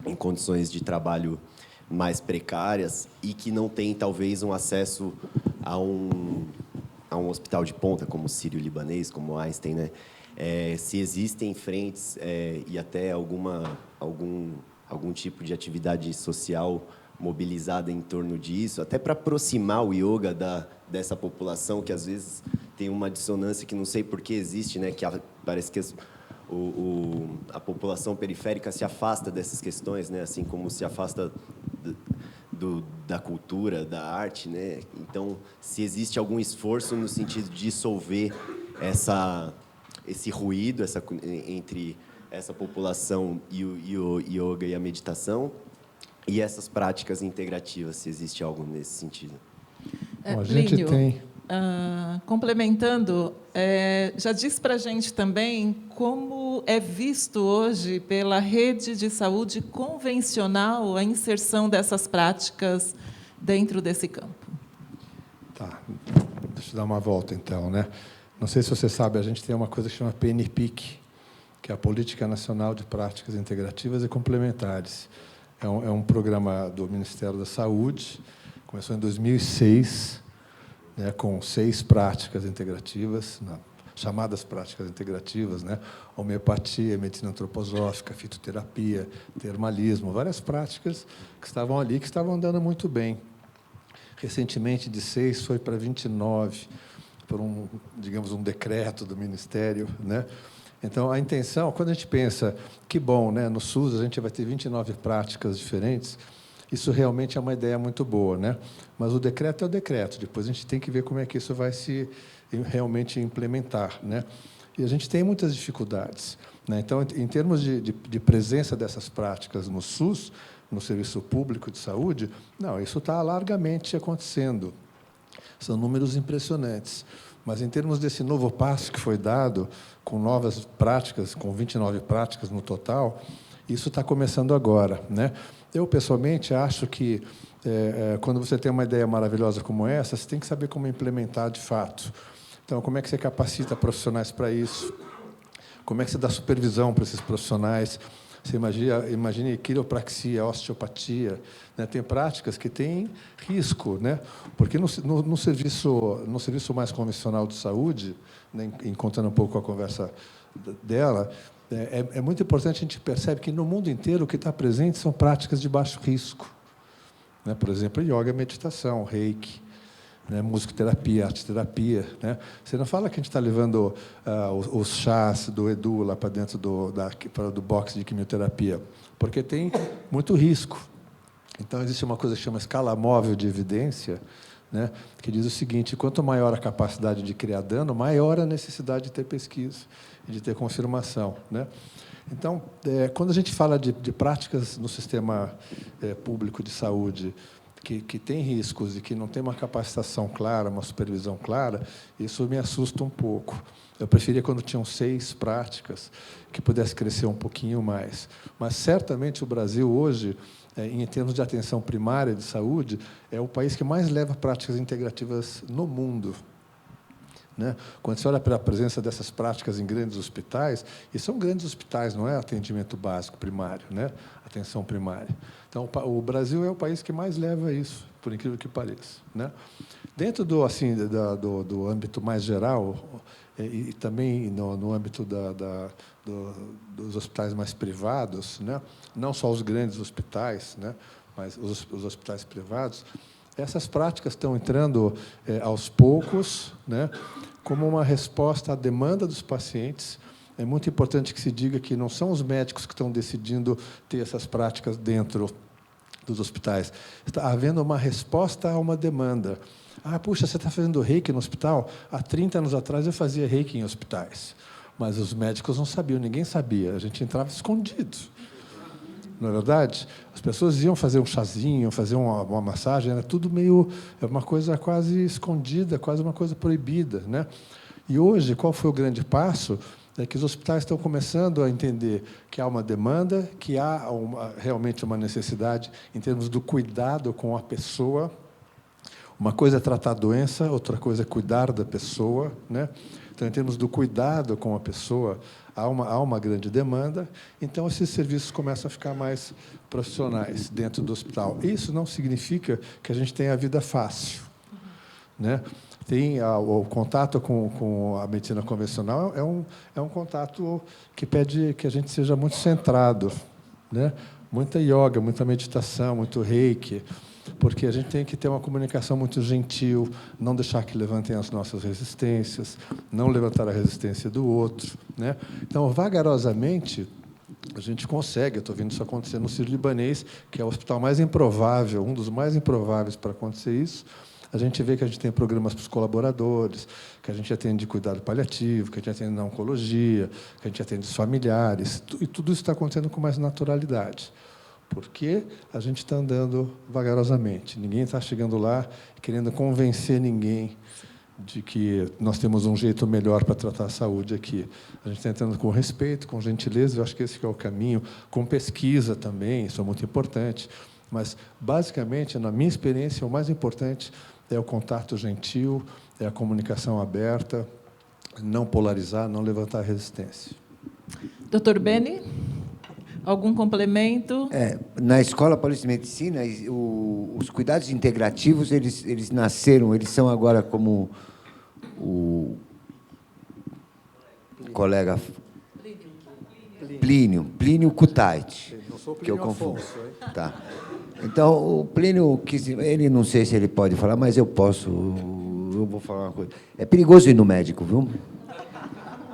em condições de trabalho mais precárias e que não tem, talvez, um acesso a um hospital de ponta, como o Sírio-Libanês, como o Einstein, né? Se existem frentes e até algum tipo de atividade social mobilizada em torno disso, até para aproximar o yoga dessa população, que às vezes tem uma dissonância que não sei por que existe, né? Que parece que a população periférica se afasta dessas questões, né? Assim como se afasta da cultura, da arte, né? Então, se existe algum esforço no sentido de dissolver esse ruído entre essa população e o yoga e a meditação, e essas práticas integrativas, se existe algo nesse sentido. Bom, a gente Plínio, tem... complementando, já diz para a gente também como é visto hoje pela rede de saúde convencional a inserção dessas práticas dentro desse campo. Tá, deixa eu dar uma volta, então, né? Não sei se você sabe, a gente tem uma coisa que chama PNPIC, que é a Política Nacional de Práticas Integrativas e Complementares. É um programa do Ministério da Saúde, começou em 2006, né, com 6 práticas integrativas, chamadas práticas integrativas, né, homeopatia, medicina antroposófica, fitoterapia, termalismo, várias práticas que estavam ali, que estavam andando muito bem. Recentemente, de 6 foi para 29, por digamos, um decreto do Ministério, né? Então, a intenção, quando a gente pensa, que bom, né, no SUS a gente vai ter 29 práticas diferentes, isso realmente é uma ideia muito boa, né? Mas o decreto é o decreto, depois a gente tem que ver como é que isso vai se realmente implementar, né? E a gente tem muitas dificuldades, né? Então, em termos de presença dessas práticas no SUS, no Serviço Público de Saúde, não, isso está largamente acontecendo. São números impressionantes. Mas, em termos desse novo passo que foi dado, com novas práticas, com 29 práticas no total, isso está começando agora, né? Eu, pessoalmente, acho que, quando você tem uma ideia maravilhosa como essa, você tem que saber como implementar de fato. Então, como é que você capacita profissionais para isso? Como é que você dá supervisão para esses profissionais? Você imagine quiropraxia, osteopatia, né? Tem práticas que têm risco, né? Porque no serviço mais convencional de saúde, né, encontrando um pouco a conversa dela, é muito importante, a gente percebe que no mundo inteiro o que está presente são práticas de baixo risco, né? Por exemplo, yoga, meditação, reiki, né, musicoterapia, arteterapia, né? Você não fala que a gente está levando os chás do Edu lá para dentro do box de quimioterapia, porque tem muito risco. Então, existe uma coisa que chama escala móvel de evidência, né, que diz o seguinte: quanto maior a capacidade de criar dano, maior a necessidade de ter pesquisa e de ter confirmação, né? Então, quando a gente fala de práticas no sistema público de saúde que tem riscos e que não tem uma capacitação clara, uma supervisão clara, isso me assusta um pouco. Eu preferia quando tinham 6 práticas, que pudesse crescer um pouquinho mais. Mas, certamente, o Brasil, hoje, em termos de atenção primária de saúde, é o país que mais leva práticas integrativas no mundo, né? Quando você olha para a presença dessas práticas em grandes hospitais, e são grandes hospitais, não é atendimento básico primário, né? Atenção primária. Então, o Brasil é o país que mais leva isso, por incrível que pareça, né? Dentro do âmbito mais geral, e também no âmbito dos hospitais mais privados, né? Não só os grandes hospitais, né? Mas os hospitais privados, Essas práticas estão entrando aos poucos, né, como uma resposta à demanda dos pacientes. É muito importante que se diga que não são os médicos que estão decidindo ter essas práticas dentro dos hospitais. Está havendo uma resposta a uma demanda. Ah, puxa, você está fazendo reiki no hospital? Há 30 anos atrás eu fazia reiki em hospitais. Mas os médicos não sabiam, ninguém sabia. A gente entrava escondido. Não é verdade? As pessoas iam fazer um chazinho, fazer uma massagem, era tudo meio... uma coisa quase escondida, quase uma coisa proibida, né? E hoje, qual foi o grande passo? É que os hospitais estão começando a entender que há uma demanda, que há realmente uma necessidade em termos do cuidado com a pessoa. Uma coisa é tratar a doença, outra coisa é cuidar da pessoa, né? Então, em termos do cuidado com a pessoa, há uma grande demanda. Então, esses serviços começam a ficar mais profissionais dentro do hospital. Isso não significa que a gente tenha a vida fácil, né? Tem o contato com a medicina convencional é um contato que pede que a gente seja muito centrado, né? Muita yoga, muita meditação, muito reiki, porque a gente tem que ter uma comunicação muito gentil, não deixar que levantem as nossas resistências, não levantar a resistência do outro, né? Então, vagarosamente, a gente consegue. Eu estou vendo isso acontecer no Sírio-Libanês, que é o hospital mais improvável, um dos mais improváveis para acontecer isso. A gente vê que a gente tem programas para os colaboradores, que a gente atende de cuidado paliativo, que a gente atende na oncologia, que a gente atende os familiares, e tudo isso está acontecendo com mais naturalidade, porque a gente está andando vagarosamente. Ninguém está chegando lá querendo convencer ninguém de que nós temos um jeito melhor para tratar a saúde aqui. A gente está entrando com respeito, com gentileza, eu acho que esse que é o caminho, com pesquisa também, isso é muito importante. Mas, basicamente, na minha experiência, o mais importante é o contato gentil, é a comunicação aberta, não polarizar, não levantar resistência. Doutor Beni, algum complemento? Na Escola Paulista de Medicina, os cuidados integrativos, eles nasceram, eles são agora como o colega Plínio Kutaiti, que eu confundo. Tá. Então, o Plínio, ele não sei se ele pode falar, mas eu vou falar uma coisa. É perigoso ir no médico, viu?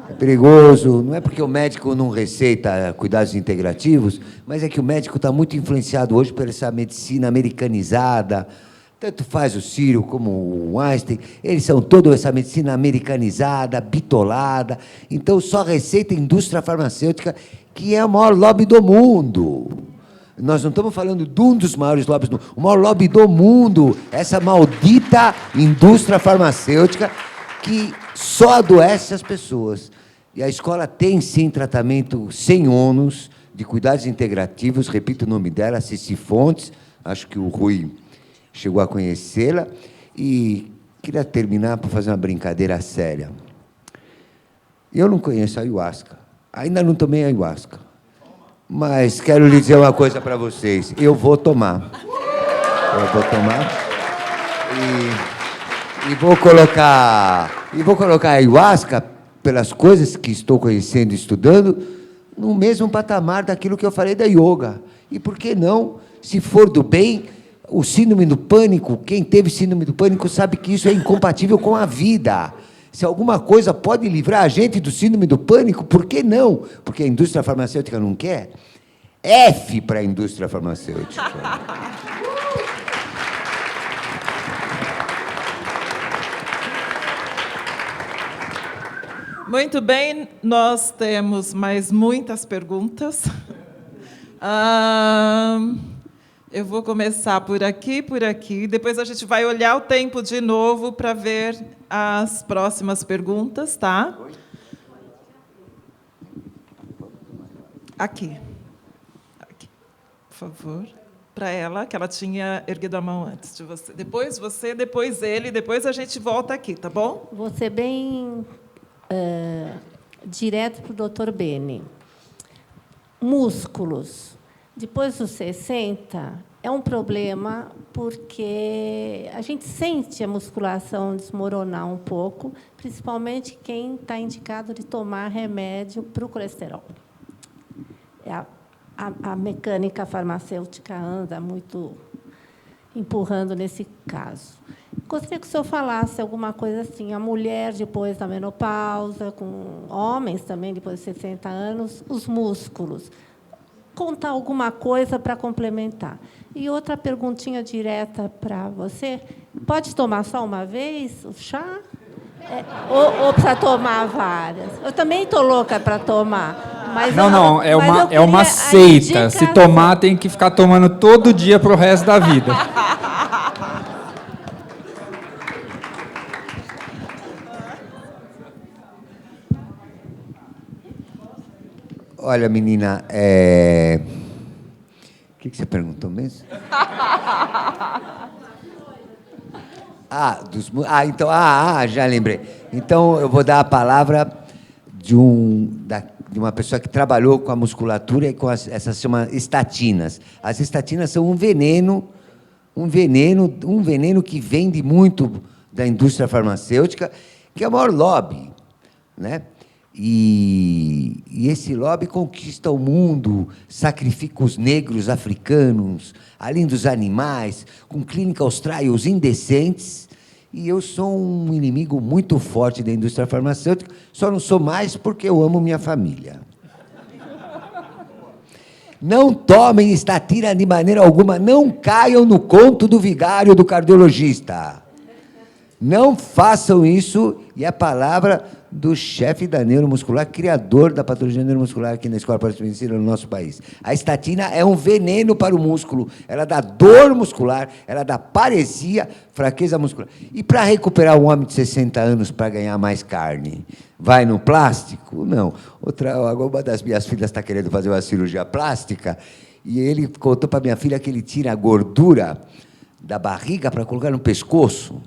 É perigoso, não é porque o médico não receita cuidados integrativos, mas é que o médico está muito influenciado hoje por essa medicina americanizada. Tanto faz o Sírio como o Einstein, eles são toda essa medicina americanizada, bitolada. Então, só receita a indústria farmacêutica, que é o maior lobby do mundo. Nós não estamos falando de um dos maiores lobbies do mundo. O maior lobby do mundo, essa maldita indústria farmacêutica que só adoece as pessoas. E a escola tem, sim, tratamento sem ônus, de cuidados integrativos, repito o nome dela, Cici Fontes, acho que o Rui chegou a conhecê-la, e queria terminar para fazer uma brincadeira séria. Eu não conheço a ayahuasca, ainda não tomei ayahuasca, mas quero lhe dizer uma coisa para vocês, eu vou tomar. Eu vou tomar e vou colocar a ayahuasca, pelas coisas que estou conhecendo e estudando, no mesmo patamar daquilo que eu falei da yoga. E por que não, se for do bem, o síndrome do pânico, quem teve síndrome do pânico sabe que isso é incompatível com a vida. Se alguma coisa pode livrar a gente do síndrome do pânico, por que não? Porque a indústria farmacêutica não quer? F para a indústria farmacêutica. Muito bem, nós temos mais muitas perguntas. Eu vou começar por aqui, depois a gente vai olhar o tempo de novo para ver as próximas perguntas, tá? Aqui, por favor, para ela, que ela tinha erguido a mão antes de você. Depois você, depois ele, depois a gente volta aqui, tá bom? Vou ser bem direto para o doutor Beni. Músculos. Depois dos 60, é um problema porque a gente sente a musculação desmoronar um pouco, principalmente quem está indicado de tomar remédio para o colesterol. A mecânica farmacêutica anda muito empurrando nesse caso. Gostaria que o senhor falasse alguma coisa assim, a mulher depois da menopausa, com homens também depois de 60 anos, os músculos. Contar alguma coisa para complementar. E outra perguntinha direta para você. Pode tomar só uma vez o chá? Ou precisa tomar várias? Eu também estou louca para tomar. Mas não, é uma seita. Se tomar, tem que ficar tomando todo dia para o resto da vida. Olha, menina, o que você perguntou mesmo? Então, já lembrei. Então, eu vou dar a palavra de uma pessoa que trabalhou com a musculatura e com essas chamam estatinas. As estatinas são um veneno que vende muito da indústria farmacêutica, que é o maior lobby, né? E esse lobby conquista o mundo, sacrifica os negros africanos, além dos animais, com clinical trials indecentes. E eu sou um inimigo muito forte da indústria farmacêutica, só não sou mais porque eu amo minha família. Não tomem estatina de maneira alguma, não caiam no conto do vigário do cardiologista. Não façam isso, e a palavra do chefe da neuromuscular, criador da patologia neuromuscular aqui na Escola de Medicina no nosso país. A estatina é um veneno para o músculo, ela dá dor muscular, ela dá paresia, fraqueza muscular. E para recuperar um homem de 60 anos para ganhar mais carne, vai no plástico? Não. Uma das minhas filhas está querendo fazer uma cirurgia plástica, e ele contou para minha filha que ele tira a gordura da barriga para colocar no pescoço.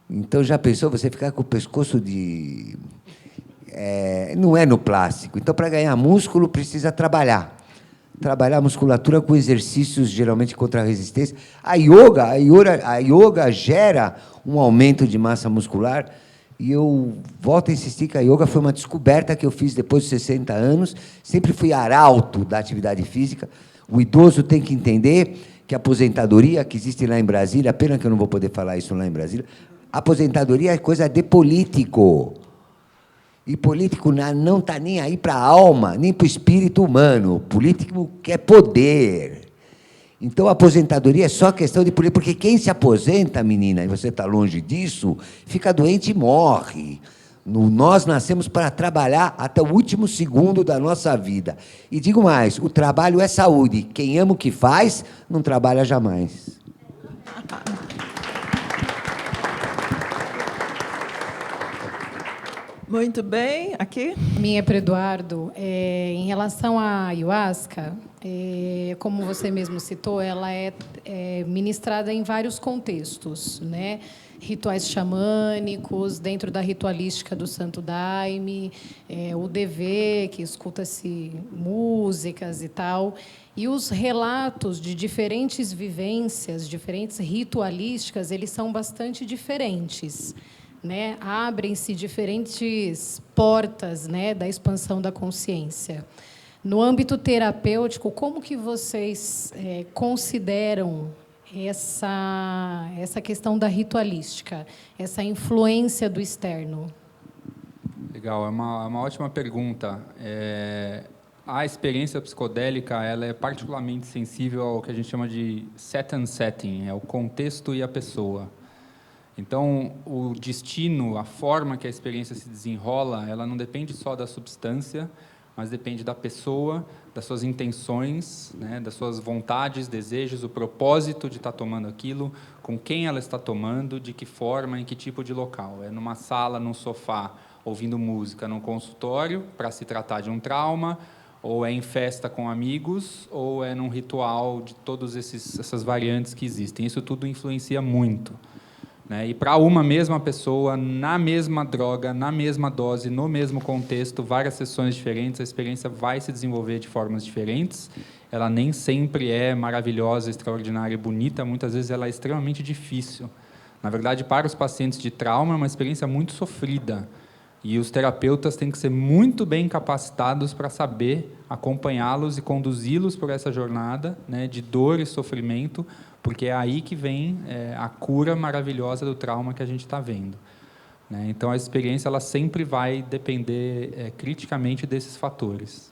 Então, já pensou você ficar com o pescoço de... não é no plástico. Então, para ganhar músculo, precisa trabalhar. Trabalhar a musculatura com exercícios, geralmente, contra a resistência. A yoga gera um aumento de massa muscular. E eu volto a insistir que a yoga foi uma descoberta que eu fiz depois de 60 anos. Sempre fui arauto da atividade física. O idoso tem que entender que a aposentadoria, que existe lá em Brasília, pena que eu não vou poder falar isso lá em Brasília, a aposentadoria é coisa de político. E político não está nem aí para a alma, nem para o espírito humano. Político quer poder. Então, a aposentadoria é só questão de política, porque quem se aposenta, menina, e você está longe disso, fica doente e morre. Nós nascemos para trabalhar até o último segundo da nossa vida. E digo mais, o trabalho é saúde. Quem ama o que faz, não trabalha jamais. Muito bem, aqui. Minha é para o Eduardo. Em relação à ayahuasca, como você mesmo citou, ela é ministrada em vários contextos, né? Rituais xamânicos, dentro da ritualística do Santo Daime, o DV, que escuta-se músicas e tal. E os relatos de diferentes vivências, diferentes ritualísticas, eles são bastante diferentes. Né? Abrem-se diferentes portas, né, da expansão da consciência. No âmbito terapêutico, como que vocês consideram essa questão da ritualística, essa influência do externo? Legal, é uma ótima pergunta. A experiência psicodélica ela é particularmente sensível ao que a gente chama de set and setting, é o contexto e a pessoa. Então, o destino, a forma que a experiência se desenrola, ela não depende só da substância, mas depende da pessoa, das suas intenções, né, das suas vontades, desejos, o propósito de estar tomando aquilo, com quem ela está tomando, de que forma, em que tipo de local. É numa sala, num sofá, ouvindo música, num consultório, para se tratar de um trauma, ou é em festa com amigos, ou é num ritual de todas essas variantes que existem. Isso tudo influencia muito. E para uma mesma pessoa, na mesma droga, na mesma dose, no mesmo contexto, várias sessões diferentes, a experiência vai se desenvolver de formas diferentes. Ela nem sempre é maravilhosa, extraordinária e bonita, muitas vezes ela é extremamente difícil. Na verdade, para os pacientes de trauma, é uma experiência muito sofrida. E os terapeutas têm que ser muito bem capacitados para saber acompanhá-los e conduzi-los por essa jornada, né, de dor e sofrimento, porque é aí que vem a cura maravilhosa do trauma que a gente está vendo. Né? Então, a experiência ela sempre vai depender criticamente desses fatores.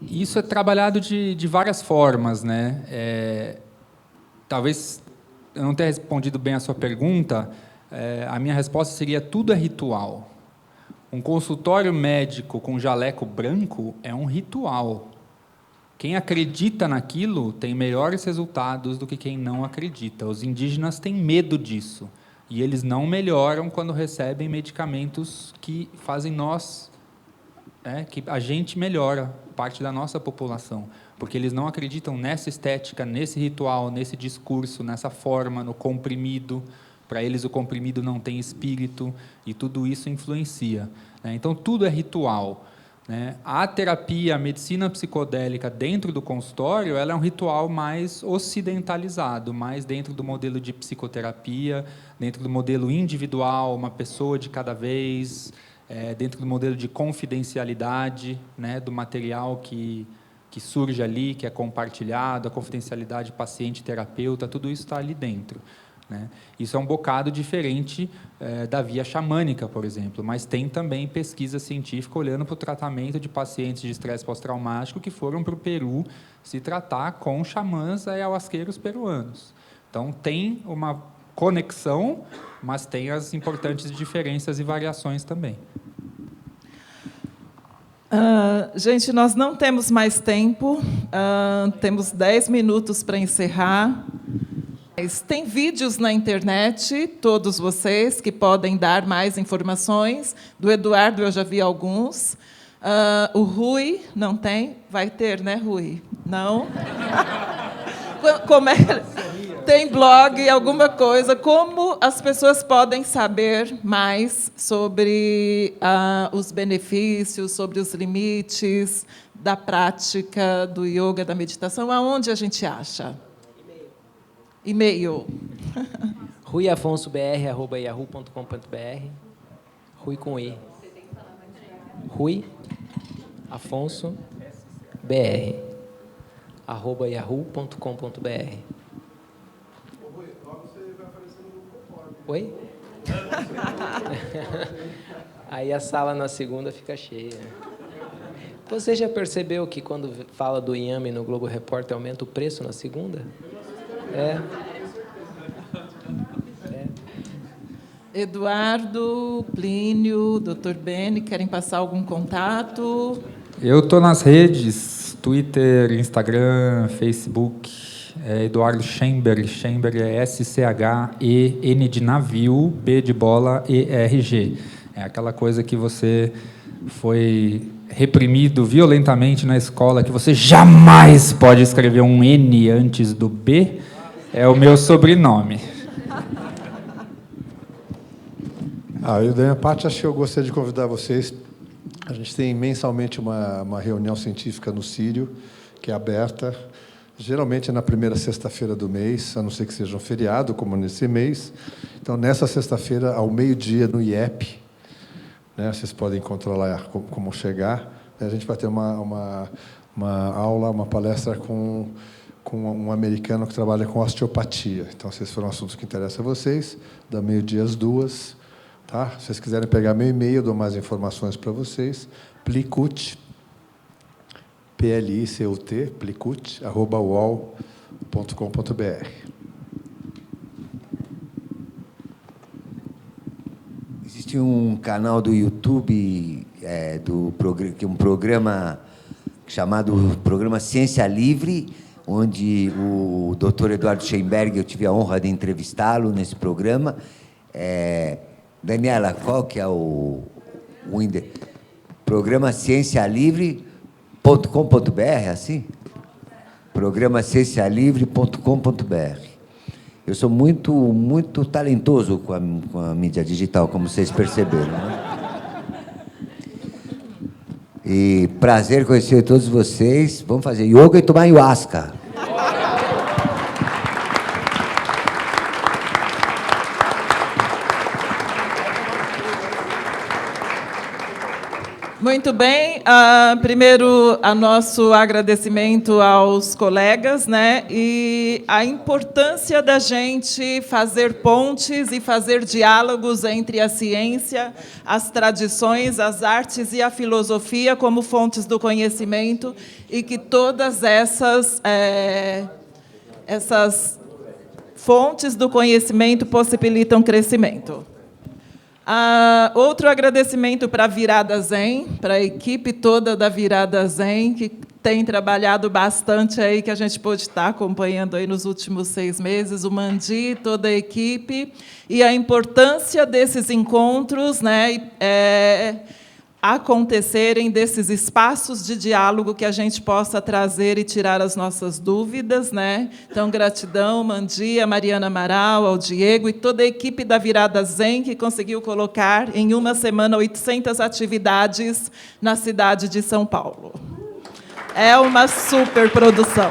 Isso é trabalhado de várias formas, né? Talvez eu não tenha respondido bem a sua pergunta. A minha resposta seria: tudo é ritual. Um consultório médico com jaleco branco é um ritual. Quem acredita naquilo tem melhores resultados do que quem não acredita. Os indígenas têm medo disso. E eles não melhoram quando recebem medicamentos que fazem que a gente melhora, parte da nossa população. Porque eles não acreditam nessa estética, nesse ritual, nesse discurso, nessa forma, no comprimido. Para eles, o comprimido não tem espírito, e tudo isso influencia. Né? Então, tudo é ritual. Né? A terapia, a medicina psicodélica dentro do consultório, ela é um ritual mais ocidentalizado, mais dentro do modelo de psicoterapia, dentro do modelo individual, uma pessoa de cada vez, dentro do modelo de confidencialidade, né, do material que surge ali, que é compartilhado, a confidencialidade paciente-terapeuta, tudo isso está ali dentro. Né? Isso é um bocado diferente da via xamânica, por exemplo, mas tem também pesquisa científica olhando para o tratamento de pacientes de estresse pós-traumático que foram para o Peru se tratar com xamãs ayahuasqueiros peruanos. Então, tem uma conexão, mas tem as importantes diferenças e variações também. Gente, nós não temos mais tempo, temos 10 minutos para encerrar. Tem vídeos na internet, todos vocês, que podem dar mais informações. Do Eduardo, eu já vi alguns. O Rui, não tem? Vai ter, né, Rui? Não? Como é? Tem blog, alguma coisa. Como as pessoas podem saber mais sobre os benefícios, sobre os limites da prática do yoga, da meditação? Aonde a gente acha? E-mail. ruiafonsobr@yahoo.com.br. Rui com I. Rui Afonso BR @yahoo.com.br. Oi? Aí a sala na segunda fica cheia. Você já percebeu que quando fala do inhame no Globo Repórter aumenta o preço na segunda? Eduardo, Plínio, Dr. Beni, querem passar algum contato? Eu estou nas redes, Twitter, Instagram, Facebook, Eduardo Schemberg. Schemberg é S-C-H-E-N de navio, B de bola, E-R-G. É aquela coisa que você foi reprimido violentamente na escola, que você jamais pode escrever um N antes do B, é o meu sobrenome. Eu, da minha parte, acho que eu gostaria de convidar vocês. A gente tem mensalmente uma reunião científica no Sírio, que é aberta, geralmente é na primeira sexta-feira do mês, a não ser que seja um feriado, como nesse mês. Então, nessa sexta-feira, ao meio-dia, no IEP, né, vocês podem encontrar lá como chegar. A gente vai ter uma aula, uma palestra com um americano que trabalha com osteopatia. Então, esses foram assuntos que interessam a vocês, da meio-dia às 2h. Tá? Se vocês quiserem pegar meu e-mail, eu dou mais informações para vocês. Plicut, P-L-I-C-U-T, plicut, @uol.com.br. Existe um canal do YouTube, um programa chamado Programa Ciência Livre, onde o Dr. Eduardo Schemberg, eu tive a honra de entrevistá-lo nesse programa. Daniela, qual que é o Programa ciencialivre.com.br, assim? Programa ciencialivre.com.br. Eu sou muito talentoso com a mídia digital, como vocês perceberam. Né? E prazer conhecer todos vocês. Vamos fazer yoga e tomar ayahuasca. Muito bem. Primeiro, nosso agradecimento aos colegas, né? E a importância da gente fazer pontes e fazer diálogos entre a ciência, as tradições, as artes e a filosofia como fontes do conhecimento, e que todas essas fontes do conhecimento possibilitam crescimento. Outro agradecimento para a Virada Zen, para a equipe toda da Virada Zen, que tem trabalhado bastante aí, que a gente pôde estar acompanhando aí nos últimos 6 meses, o Mandi, toda a equipe, e a importância desses encontros, né, acontecerem, desses espaços de diálogo que a gente possa trazer e tirar as nossas dúvidas, né? Então, gratidão, Mandi, a Mariana Amaral, ao Diego e toda a equipe da Virada Zen, que conseguiu colocar em uma semana 800 atividades na cidade de São Paulo. É uma superprodução.